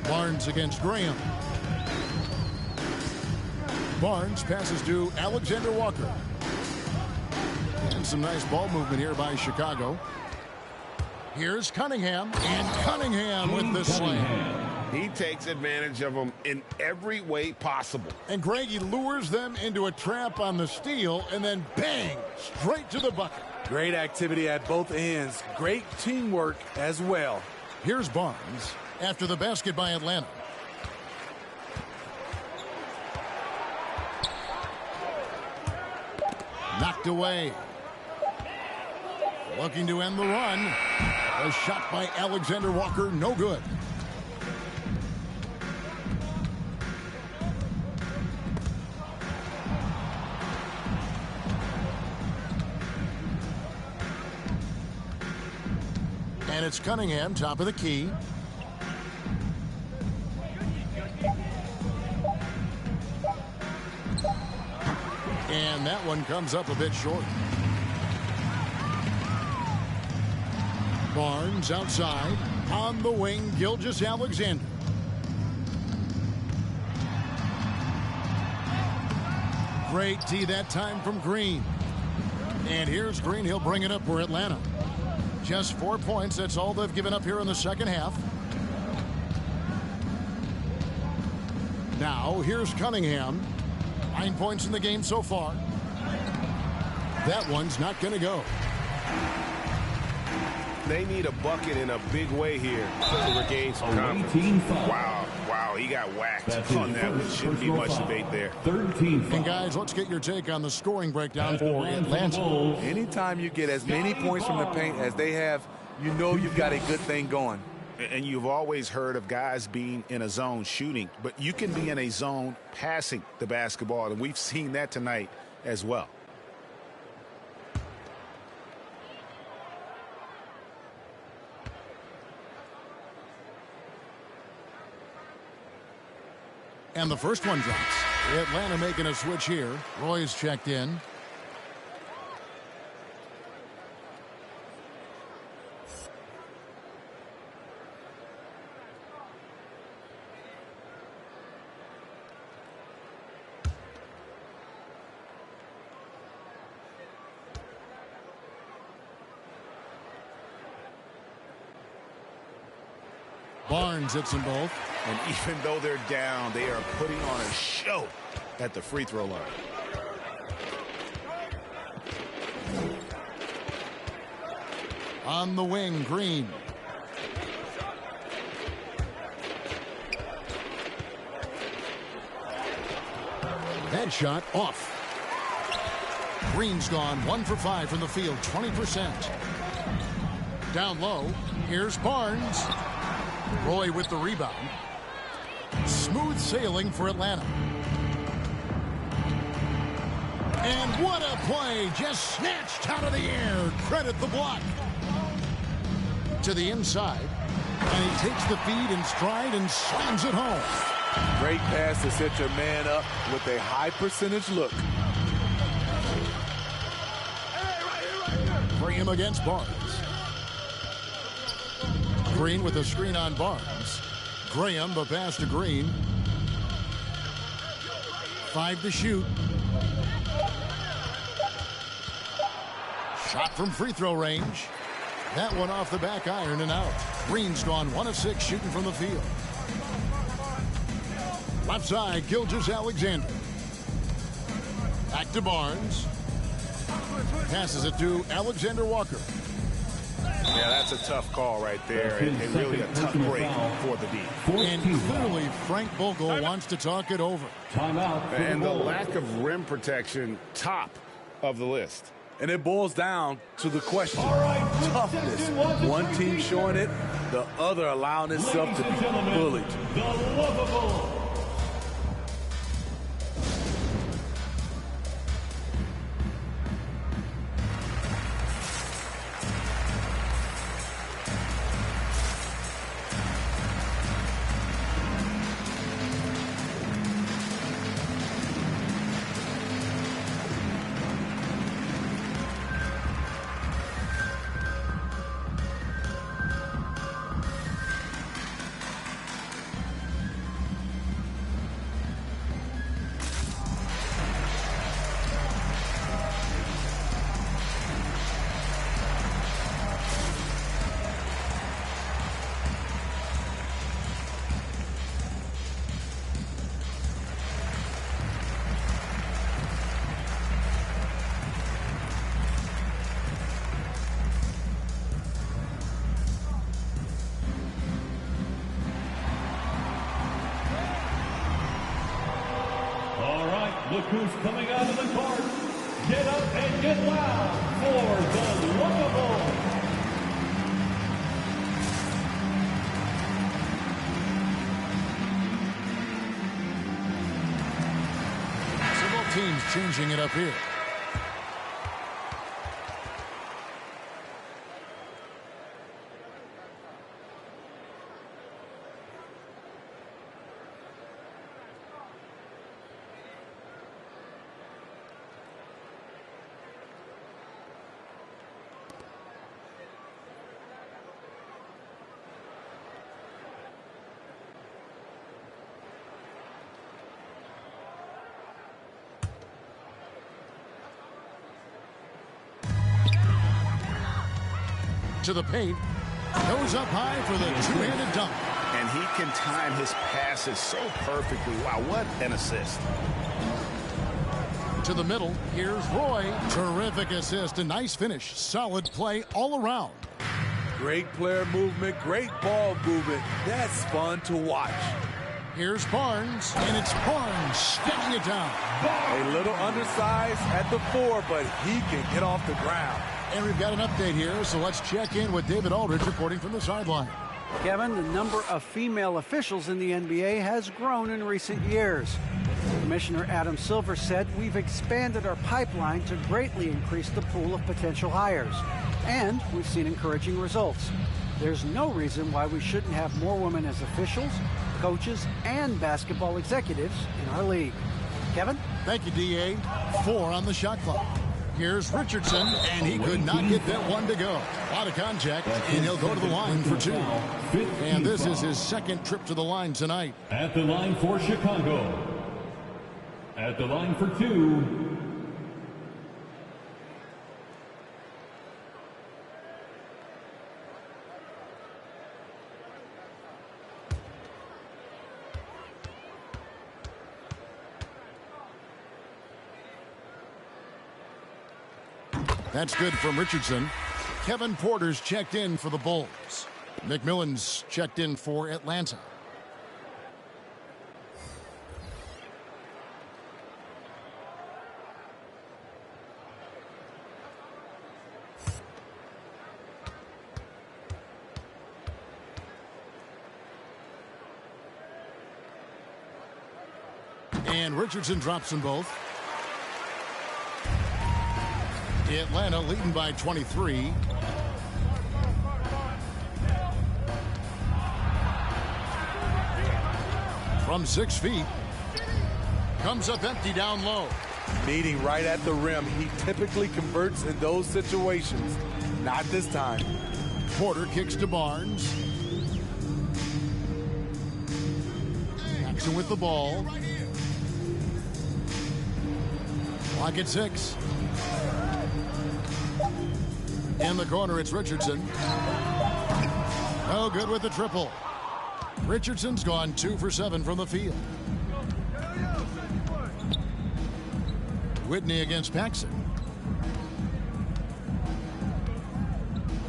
Barnes against Graham. Barnes passes to Alexander Walker. And some nice ball movement here by Chicago. Here's Cunningham, and Cunningham with the slam. He takes advantage of them in every way possible. And Greg, he lures them into a trap on the steal, and then bang, straight to the bucket. Great activity at both ends. Great teamwork as well. Here's Barnes after the basket by Atlanta. Knocked away. Looking to end the run. A shot by Alexander Walker, no good. And it's Cunningham, top of the key. And that one comes up a bit short. Barnes outside. On the wing, Gilgeous-Alexander. Great tee that time from Green. And here's Green. He'll bring it up for Atlanta. Just 4 points. That's all they've given up here in the second half. Now, here's Cunningham. 9 points in the game so far. That one's not going to go. They need a bucket in a big way here to regain some confidence. Wow, he got whacked on that one. Shouldn't be much debate there. And guys, let's get your take on the scoring breakdown for Atlanta. Anytime you get as many points from the paint as they have, you know you've got a good thing going. And you've always heard of guys being in a zone shooting, but you can be in a zone passing the basketball, and we've seen that tonight as well. And the first one drops. Atlanta making a switch here. Roy's checked in. Barnes hits them both. And even though they're down, they are putting on a show at the free throw line. On the wing, Green. Headshot off. Green's gone 1 for 5 from the field, 20%. Down low, here's Barnes. Roy with the rebound. Smooth sailing for Atlanta. And what a play, just snatched out of the air. Credit the block. To the inside, and he takes the feed in stride and slams it home. Great pass to set your man up with a high percentage look. Graham against Barnes. Green with a screen on Barnes. Graham, the pass to Green. 5 to shoot. Shot from free throw range. That one off the back iron and out. Green's gone 1 of 6 shooting from the field. Left side, Gilgeous-Alexander. Back to Barnes. Passes it to Alexander Walker. Yeah, that's a tough call right there, and really a tough break for the D. And clearly Frank Vogel wants to talk it over. And the lack of rim protection, top of the list. And it boils down to the question, toughness. One team showing it, the other allowing itself to be bullied. The lovable. Look who's coming out of the court. Get up and get loud for the lovable. Several teams changing it up here. To the paint, goes up high for the two-handed dunk. And he can time his passes so perfectly. Wow, what an assist. To the middle, here's Roy. Terrific assist, a nice finish. Solid play all around. Great player movement, great ball movement. That's fun to watch. Here's Barnes, and it's Barnes stepping it down. A little undersized at the 4, but he can get off the ground. And we've got an update here, so let's check in with David Aldridge reporting from the sideline. Kevin, the number of female officials in the NBA has grown in recent years. Commissioner Adam Silver said we've expanded our pipeline to greatly increase the pool of potential hires. And we've seen encouraging results. There's no reason why we shouldn't have more women as officials, coaches, and basketball executives in our league. Kevin? Thank you, D.A. 4 on the shot clock. Here's Richardson, and he could not get that one to go. A lot of contact, and he'll go to the line for 2. And this is his second trip to the line tonight. At the line for Chicago. At the line for 2. That's good from Richardson. Kevin Porter's checked in for the Bulls. McMillan's checked in for Atlanta. And Richardson drops them both. Atlanta leading by 23. From 6 feet. Comes up empty down low. Meeting right at the rim. He typically converts in those situations. Not this time. Porter kicks to Barnes. Jackson with the ball. Clock at 6. In the corner, it's Richardson. No good with the triple. Richardson's gone 2 for 7 from the field. Whitney against Paxson.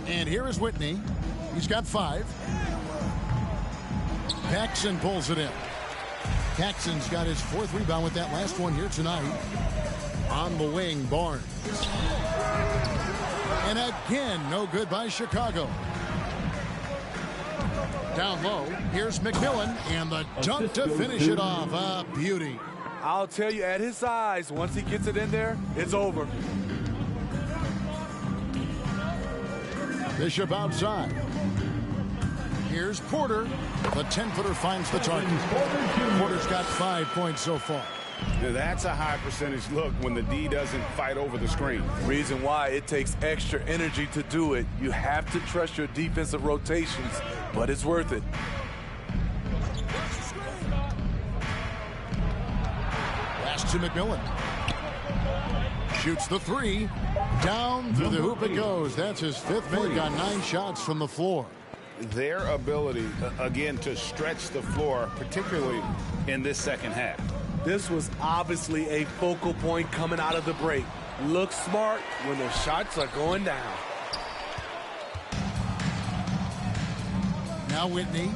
And here is Whitney. He's got 5. Paxson pulls it in. Paxson's got his 4th rebound with that last one here tonight. On the wing, Barnes. And again, no good by Chicago. Down low, here's McMillan, and the dunk to finish it off. A beauty. I'll tell you, at his size, once he gets it in there, it's over. Bishop outside. Here's Porter. The 10-footer finds the target. Porter's got 5 points so far. Now that's a high percentage look when the D doesn't fight over the screen. Reason why it takes extra energy to do it. You have to trust your defensive rotations, but it's worth it. Pass to McMillan. Shoots the 3. Down through the hoop it goes. That's his 5th make on 9 shots from the floor. Their ability, again, to stretch the floor, particularly in this second half. This was obviously a focal point coming out of the break. Look smart when the shots are going down. Now Whitney.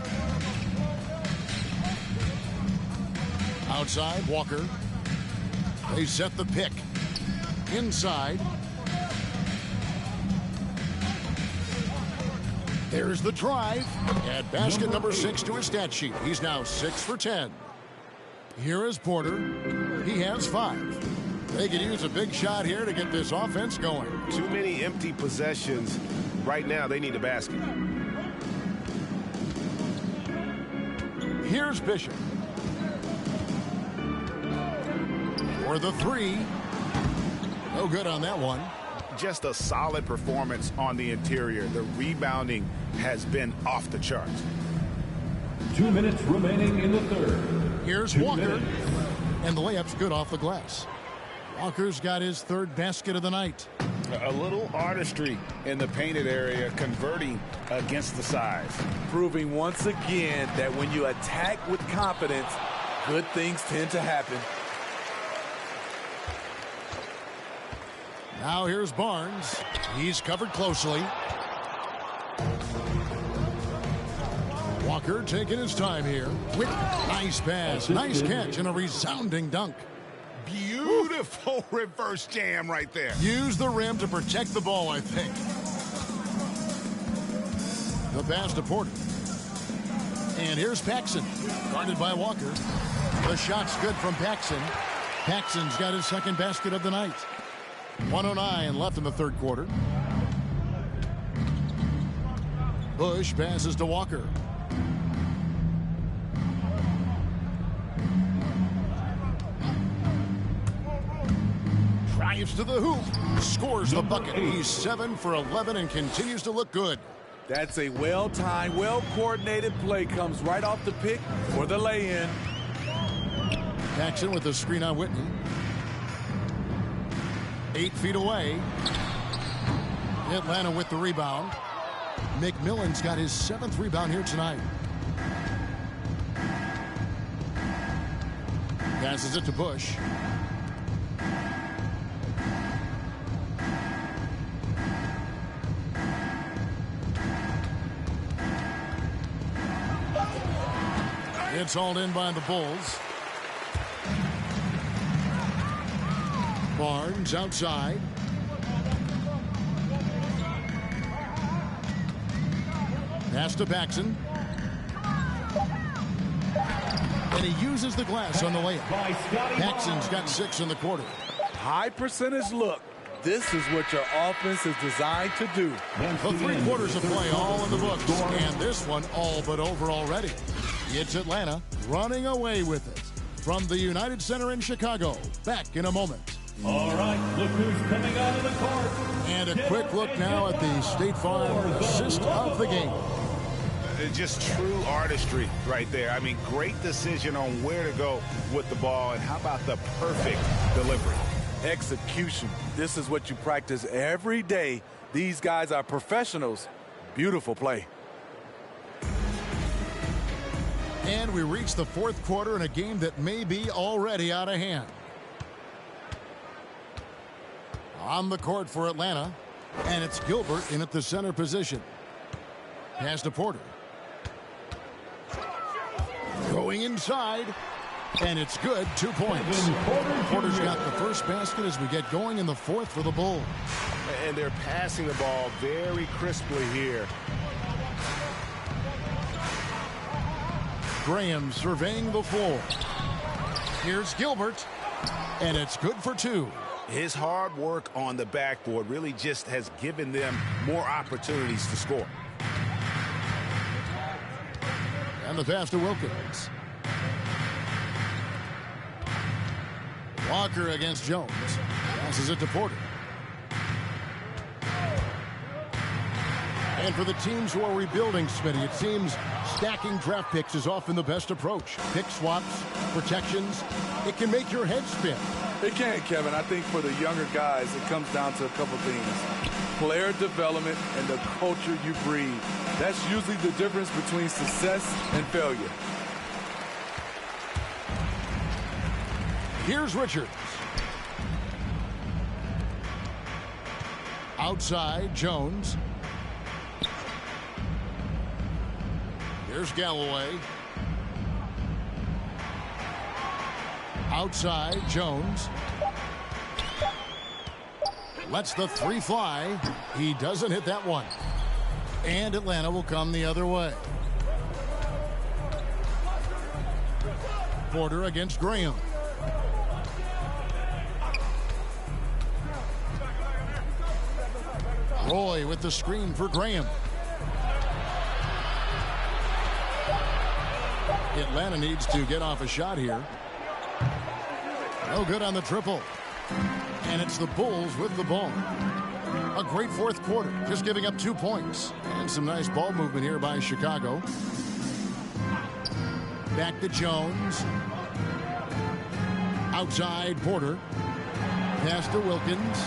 Outside, Walker. They set the pick. Inside. There's the drive. Add basket number 6 to his stat sheet. He's now 6 for 10. Here is Porter. He has 5. They could use a big shot here to get this offense going. Too many empty possessions. Right now, they need a basket. Here's Bishop. For the 3. No good on that one. Just a solid performance on the interior. The rebounding has been off the charts. 2 minutes remaining in the third. Here's Walker. And the layup's good off the glass. Walker's got his 3rd basket of the night. A little artistry in the painted area, converting against the size. Proving once again that when you attack with confidence, good things tend to happen. Now here's Barnes. He's covered closely. Walker taking his time here. With nice pass, nice catch, and a resounding dunk. Beautiful reverse jam right there. Use the rim to protect the ball, I think. The pass to Porter. And here's Paxson, guarded by Walker. The shot's good from Paxson. Paxson's got his 2nd basket of the night. 1:09 left in the 3rd quarter. Bush passes to Walker. Drives to the hoop. Scores the bucket. He's 7 for 11 and continues to look good. That's a well-timed, well-coordinated play. Comes right off the pick for the lay-in. Paxson with the screen on Whitney. 8 feet away. Atlanta with the rebound. McMillan's got his 7th rebound here tonight. Passes it to Bush. It's hauled in by the Bulls. Barnes outside. Pass to Paxson. And he uses the glass on the layup. Paxson's got 6 in the quarter. High percentage look. This is what your offense is designed to do. The 3 quarters of play all in the books. And this one all but over already. It's Atlanta running away with it. From the United Center in Chicago. Back in a moment. All right, look who's coming out of the court. And a quick look now at the State Farm assist of the game. Just true artistry right there. I mean, great decision on where to go with the ball, and how about the perfect delivery. Execution. This is what you practice every day. These guys are professionals. Beautiful play. And we reach the fourth quarter in a game that may be already out of hand. On the court for Atlanta, and it's Gilbert in at the center position. Pass to Porter. Going inside, and it's good. 2 points. Porter's got the first basket as we get going in the fourth for the Bulls. And they're passing the ball very crisply here. Graham surveying the floor. Here's Gilbert, and it's good for 2. His hard work on the backboard really just has given them more opportunities to score. And the pass to Wilkins. Walker against Jones. Passes it to Porter. And for the teams who are rebuilding, Smitty, it seems stacking draft picks is often the best approach. Pick swaps, protections. It can make your head spin. It can, Kevin. I think for the younger guys, it comes down to a couple things. Player development and the culture you breed. That's usually the difference between success and failure. Here's Richards. Outside, Jones. Here's Galloway. Outside, Jones. Lets the 3 fly. He doesn't hit that one. And Atlanta will come the other way. Porter against Graham. Roy with the screen for Graham. Atlanta needs to get off a shot here. No good on the triple. And it's the Bulls with the ball. A great fourth quarter, just giving up 2 points. And some nice ball movement here by Chicago. Back to Jones. Outside, Porter. Pass to Wilkins.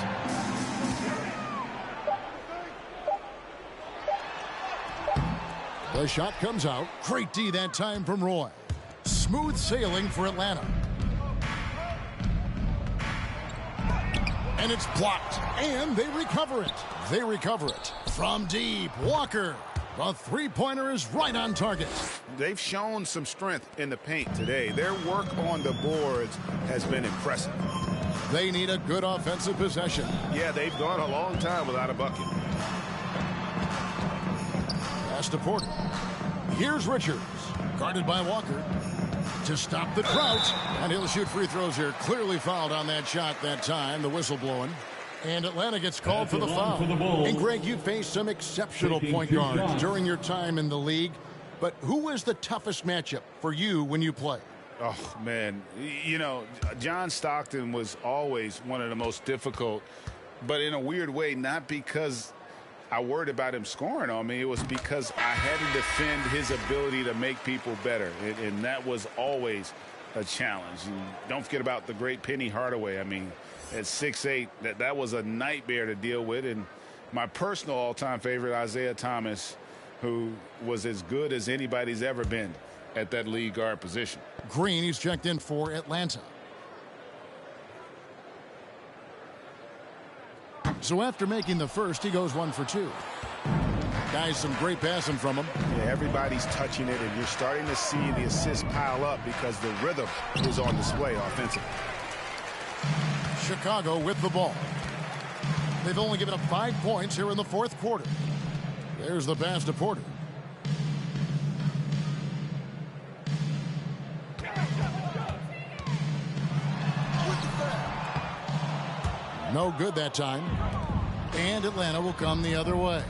The shot comes out. Great D that time from Roy. Smooth sailing for Atlanta. And it's blocked. And they recover it. They recover it. From deep, Walker. The three-pointer is right on target. They've shown some strength in the paint today. Their work on the boards has been impressive. They need a good offensive possession. Yeah, they've gone a long time without a bucket. Pass to Porter. Here's Richards. Guarded by Walker. To stop the drought. And he'll shoot free throws here. Clearly fouled on that shot that time. The whistle blowing. And Atlanta gets called for the foul. And Greg, you faced some exceptional point guards during your time in the league. But who was the toughest matchup for you when you played? Oh, man. You know, John Stockton was always one of the most difficult. But in a weird way, not because I worried about him scoring on me. It was because I had to defend his ability to make people better. And that was always a challenge. And don't forget about the great Penny Hardaway. I mean, at 6'8", that was a nightmare to deal with. And my personal all-time favorite, Isaiah Thomas, who was as good as anybody's ever been at that lead guard position. Green, he's checked in for Atlanta. So after making the first, he goes 1 for 2. Guys, some great passing from him. Yeah, everybody's touching it, and you're starting to see the assists pile up because the rhythm is on display offensively. Chicago with the ball. They've only given up 5 points here in the fourth quarter. There's the pass to Porter. No good that time. And Atlanta will come the other way.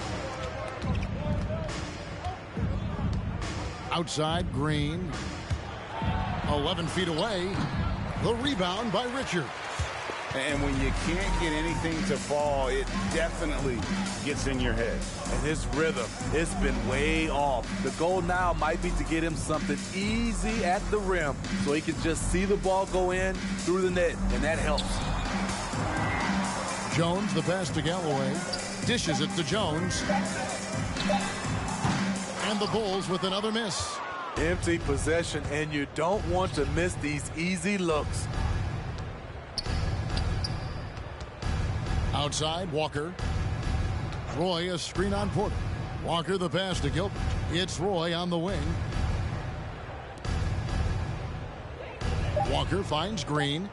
Outside, Green. 11 feet away. The rebound by Richards. And when you can't get anything to fall, it definitely gets in your head. And his rhythm, it's been way off. The goal now might be to get him something easy at the rim so he can just see the ball go in through the net, and that helps. Jones, the pass to Galloway. Dishes it to Jones. And the Bulls with another miss. Empty possession, and you don't want to miss these easy looks. Outside, Walker. Roy, a screen on Porter. Walker, the pass to Gilbert. It's Roy on the wing. Walker finds Green.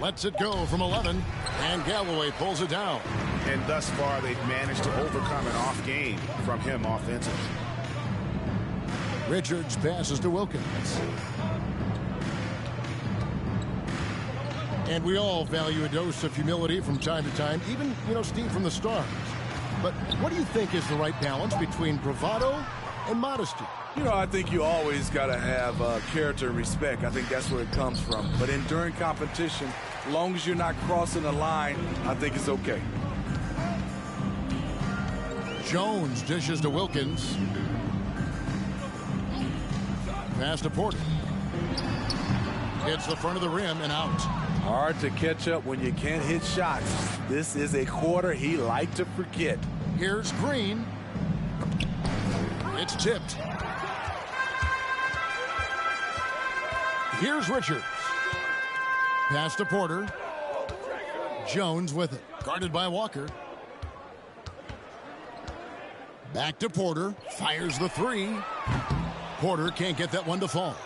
Lets it go from 11. And Galloway pulls it down. And thus far, they've managed to overcome an off game from him offensively. Richards passes to Wilkins. And we all value a dose of humility from time to time, even, Steve, from the stars. But what do you think is the right balance between bravado and modesty? I think you always got to have character and respect. I think that's where it comes from. But during competition, as long as you're not crossing the line, I think it's okay. Jones dishes to Wilkins. Pass to Porter. Hits the front of the rim and out. Hard to catch up when you can't hit shots. This is a quarter he liked to forget. Here's Green. It's tipped. Here's Richards. Pass to Porter. Jones with it. Guarded by Walker. Back to Porter. Fires the three. Porter can't get that one to fall.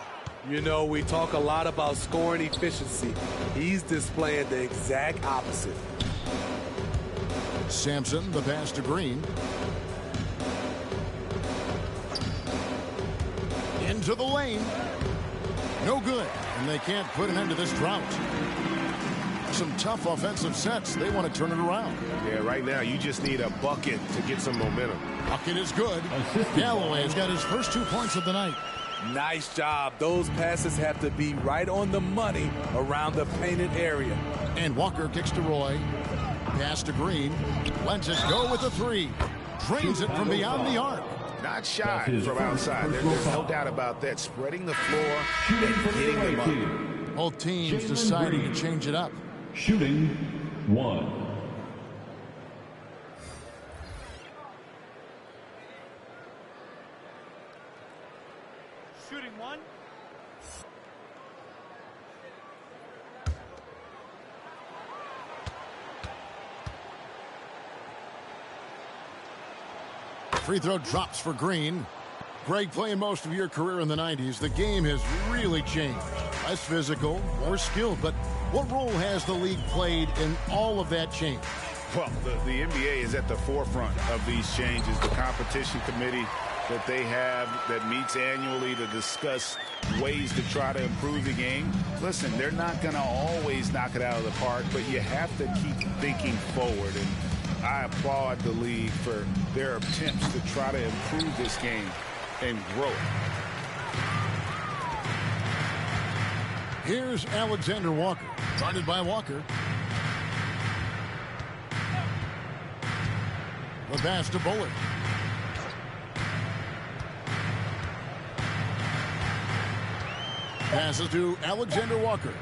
We talk a lot about scoring efficiency. He's displaying the exact opposite. Sampson, the pass to Green. Into the lane. No good. And they can't put an end to this drought. Some tough offensive sets. They want to turn it around. Yeah, right now you just need a bucket to get some momentum. Bucket is good. Galloway has got his first 2 points of the night. Nice job. Those passes have to be right on the money around the painted area. And Walker kicks to Roy. Pass to Green. Lets it go with the three. Drains it from beyond the arc. Not shy from outside. There's no doubt about that. Spreading the floor and hitting them up. Both teams deciding to change it up. Shooting one. Shooting one. Free throw drops for Green. Greg, playing most of your career in the 90s, the game has really changed. Less physical, more skilled, but what role has the league played in all of that change? Well, the NBA is at the forefront of these changes. The competition committee that they have that meets annually to discuss ways to try to improve the game. Listen, they're not going to always knock it out of the park, but you have to keep thinking forward. And I applaud the league for their attempts to try to improve this game and grow it. Here's Alexander Walker, guarded by Walker. The pass to Bullard. Passes to Alexander Walker.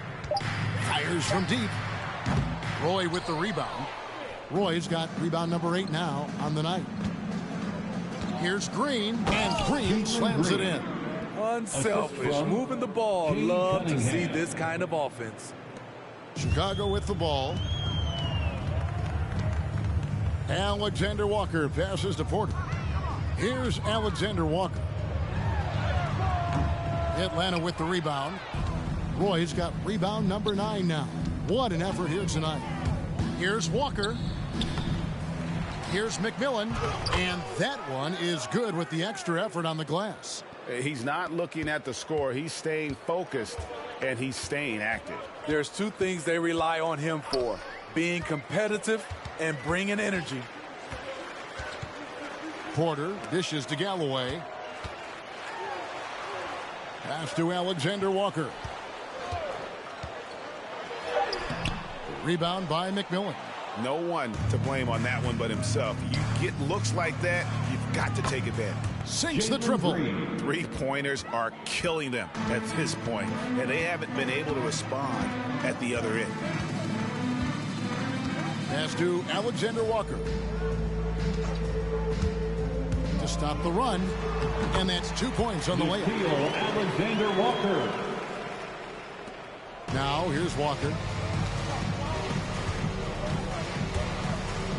Fires from deep. Roy with the rebound. Roy's got rebound number 8 now on the night. Here's Green, and Green slams it in. Unselfish, moving the ball. Love to see this kind of offense. Chicago with the ball. Alexander Walker passes to Porter. Here's Alexander Walker. Atlanta with the rebound. Roy's got rebound number 9 now. What an effort here tonight. Here's Walker. Here's McMillan. And that one is good with the extra effort on the glass. He's not looking at the score. He's staying focused, and he's staying active. There's 2 things they rely on him for: being competitive and bringing energy. Porter dishes to Galloway. Pass to Alexander Walker. Rebound by McMillan. No one to blame on that one but himself. You get looks like that, you've got to take advantage. Sinks the triple. 3-pointers are killing them at this point, and they haven't been able to respond at the other end. Pass to Alexander Walker. To stop the run. And that's 2 points on the layup. Alexander Walker. Now here's Walker.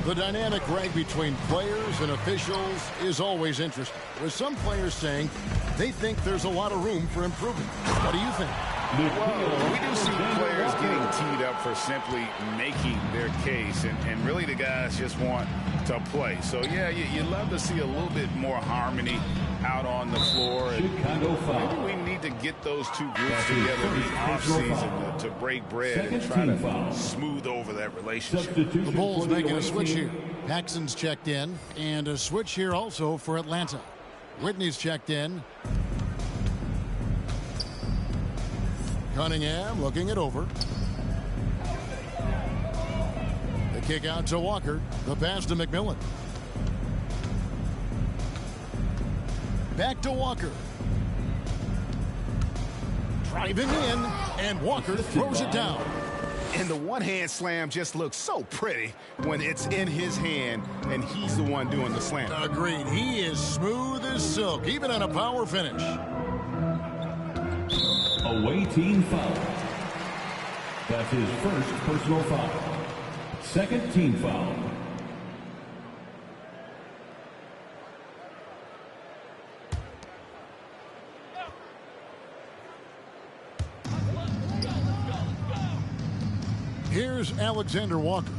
The dynamic rank between players and officials is always interesting, with some players saying they think there's a lot of room for improvement. What do you think? Well, we do see players getting teed up for simply making their case, and really the guys just want to play. So, yeah, you love to see a little bit more harmony out on the floor. And maybe we need to get those two groups together in the offseason to break bread and try to smooth over that relationship. The Bulls making a switch here. Paxson's checked in, and a switch here also for Atlanta. Whitney's checked in. Cunningham looking it over. The kick out to Walker. The pass to McMillan. Back to Walker. Driving in, and Walker throws it down. And the one-hand slam just looks so pretty when it's in his hand and he's the one doing the slam. Agreed. He is smooth as silk, even on a power finish. Away team foul. That's his first personal foul. Second team foul. Here's Alexander Walker.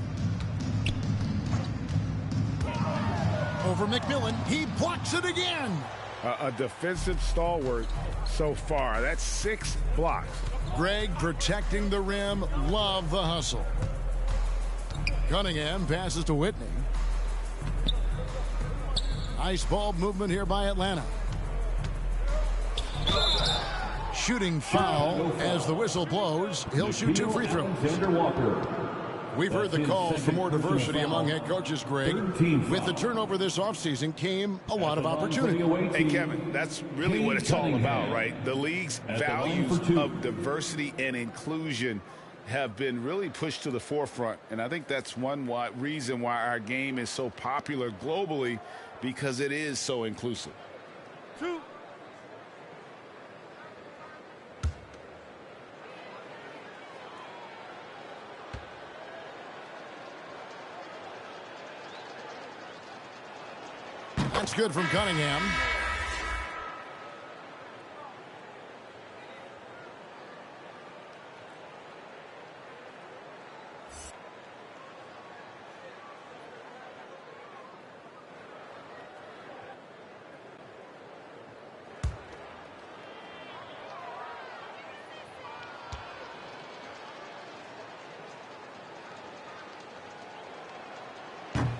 Over McMillan. He blocks it again. A defensive stalwart so far. That's 6 blocks. Greg protecting the rim. Love the hustle. Cunningham passes to Whitney. Ice ball movement here by Atlanta. Shooting foul as the whistle blows. He'll shoot 2 free throws. We've heard the calls for more diversity among head coaches, Greg. With the turnover this offseason came a lot of opportunity. Hey, Kevin, that's really what it's all about, right? The league's values of diversity and inclusion have been really pushed to the forefront. And I think that's one reason why our game is so popular globally, because it is so inclusive. That's good from Cunningham.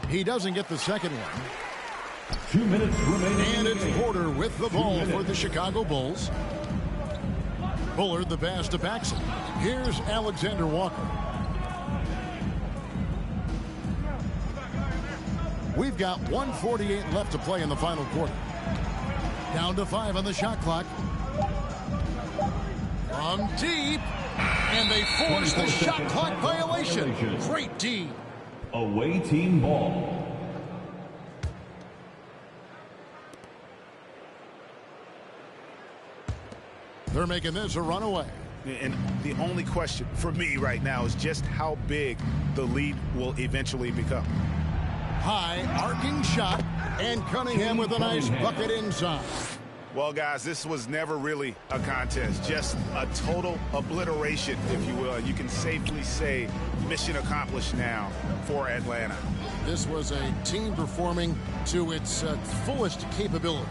He doesn't get the second one. 2 minutes remaining. And it's Porter with the ball for the Chicago Bulls. Bullard the pass to Paxson. Here's Alexander Walker. We've got 1:48 left to play in the final quarter. Down to 5 on the shot clock. From deep. And they force the shot clock violation. Great D. Away team ball. They're making this a runaway. And the only question for me right now is just how big the lead will eventually become. High arcing shot, and Cunningham with a nice bucket inside. Well, guys, this was never really a contest, just a total obliteration, if you will. You can safely say mission accomplished now for Atlanta. This was a team performing to its fullest capability.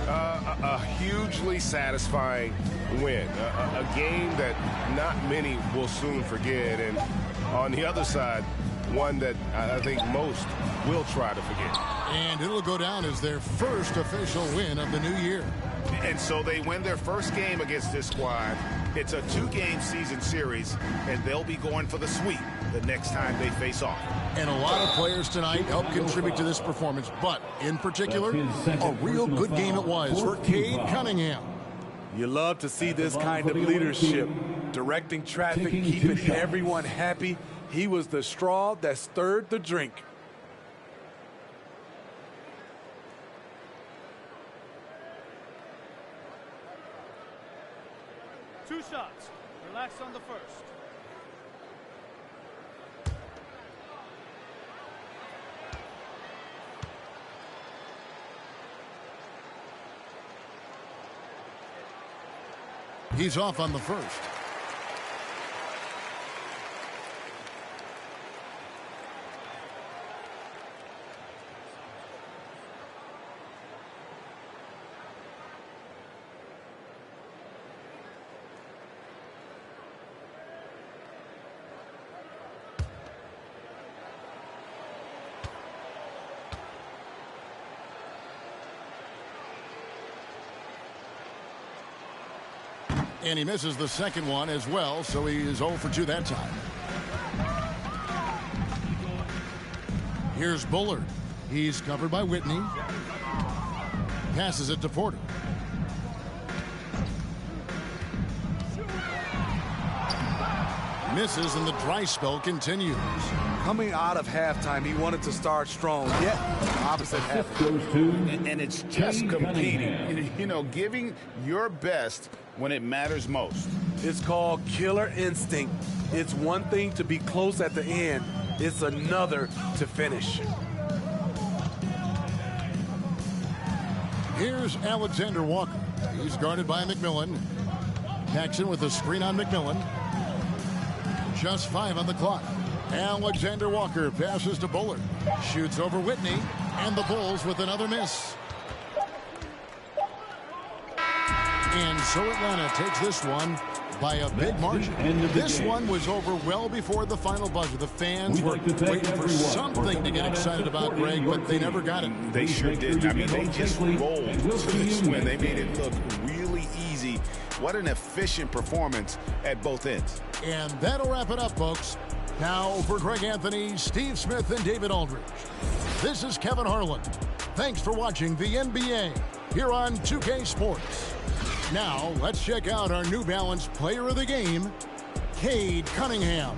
A hugely satisfying win. A game that not many will soon forget. And on the other side, one that I think most will try to forget. And it'll go down as their first official win of the new year. And so they win their first game against this squad. It's a 2-game season series, and they'll be going for the sweep the next time they face off. And a lot of players tonight helped contribute to this performance, but in particular, a real good game it was for Cade Cunningham. You love to see this kind of leadership, directing traffic, keeping everyone happy. He was the straw that stirred the drink. Two shots. Relax on the first. He's off on the first. And he misses the second one as well, so he is 0 for 2 that time. Here's Bullard. He's covered by Whitney. Passes it to Porter. Misses, and the dry spell continues. Coming out of halftime, he wanted to start strong, yet opposite happened. And it's just competing. You know, giving your best when it matters most. It's called killer instinct. It's one thing to be close at the end. It's another to finish. Here's Alexander Walker. He's guarded by McMillan. Paxson with a screen on McMillan. Just 5 on the clock. Alexander Walker passes to Bullard. Shoots over Whitney. And the Bulls with another miss. And so Atlanta takes this one by a big margin. This one was over well before the final buzzer. The fans were waiting for something to get excited about, Greg, but they never got it. They sure did. I mean, they just rolled to this win. They made it look really easy. What an efficient performance at both ends. And that'll wrap it up, folks. Now for Greg Anthony, Steve Smith, and David Aldridge, this is Kevin Harlan. Thanks for watching the NBA here on 2K Sports. Now let's check out our New Balance player of the game, Cade Cunningham.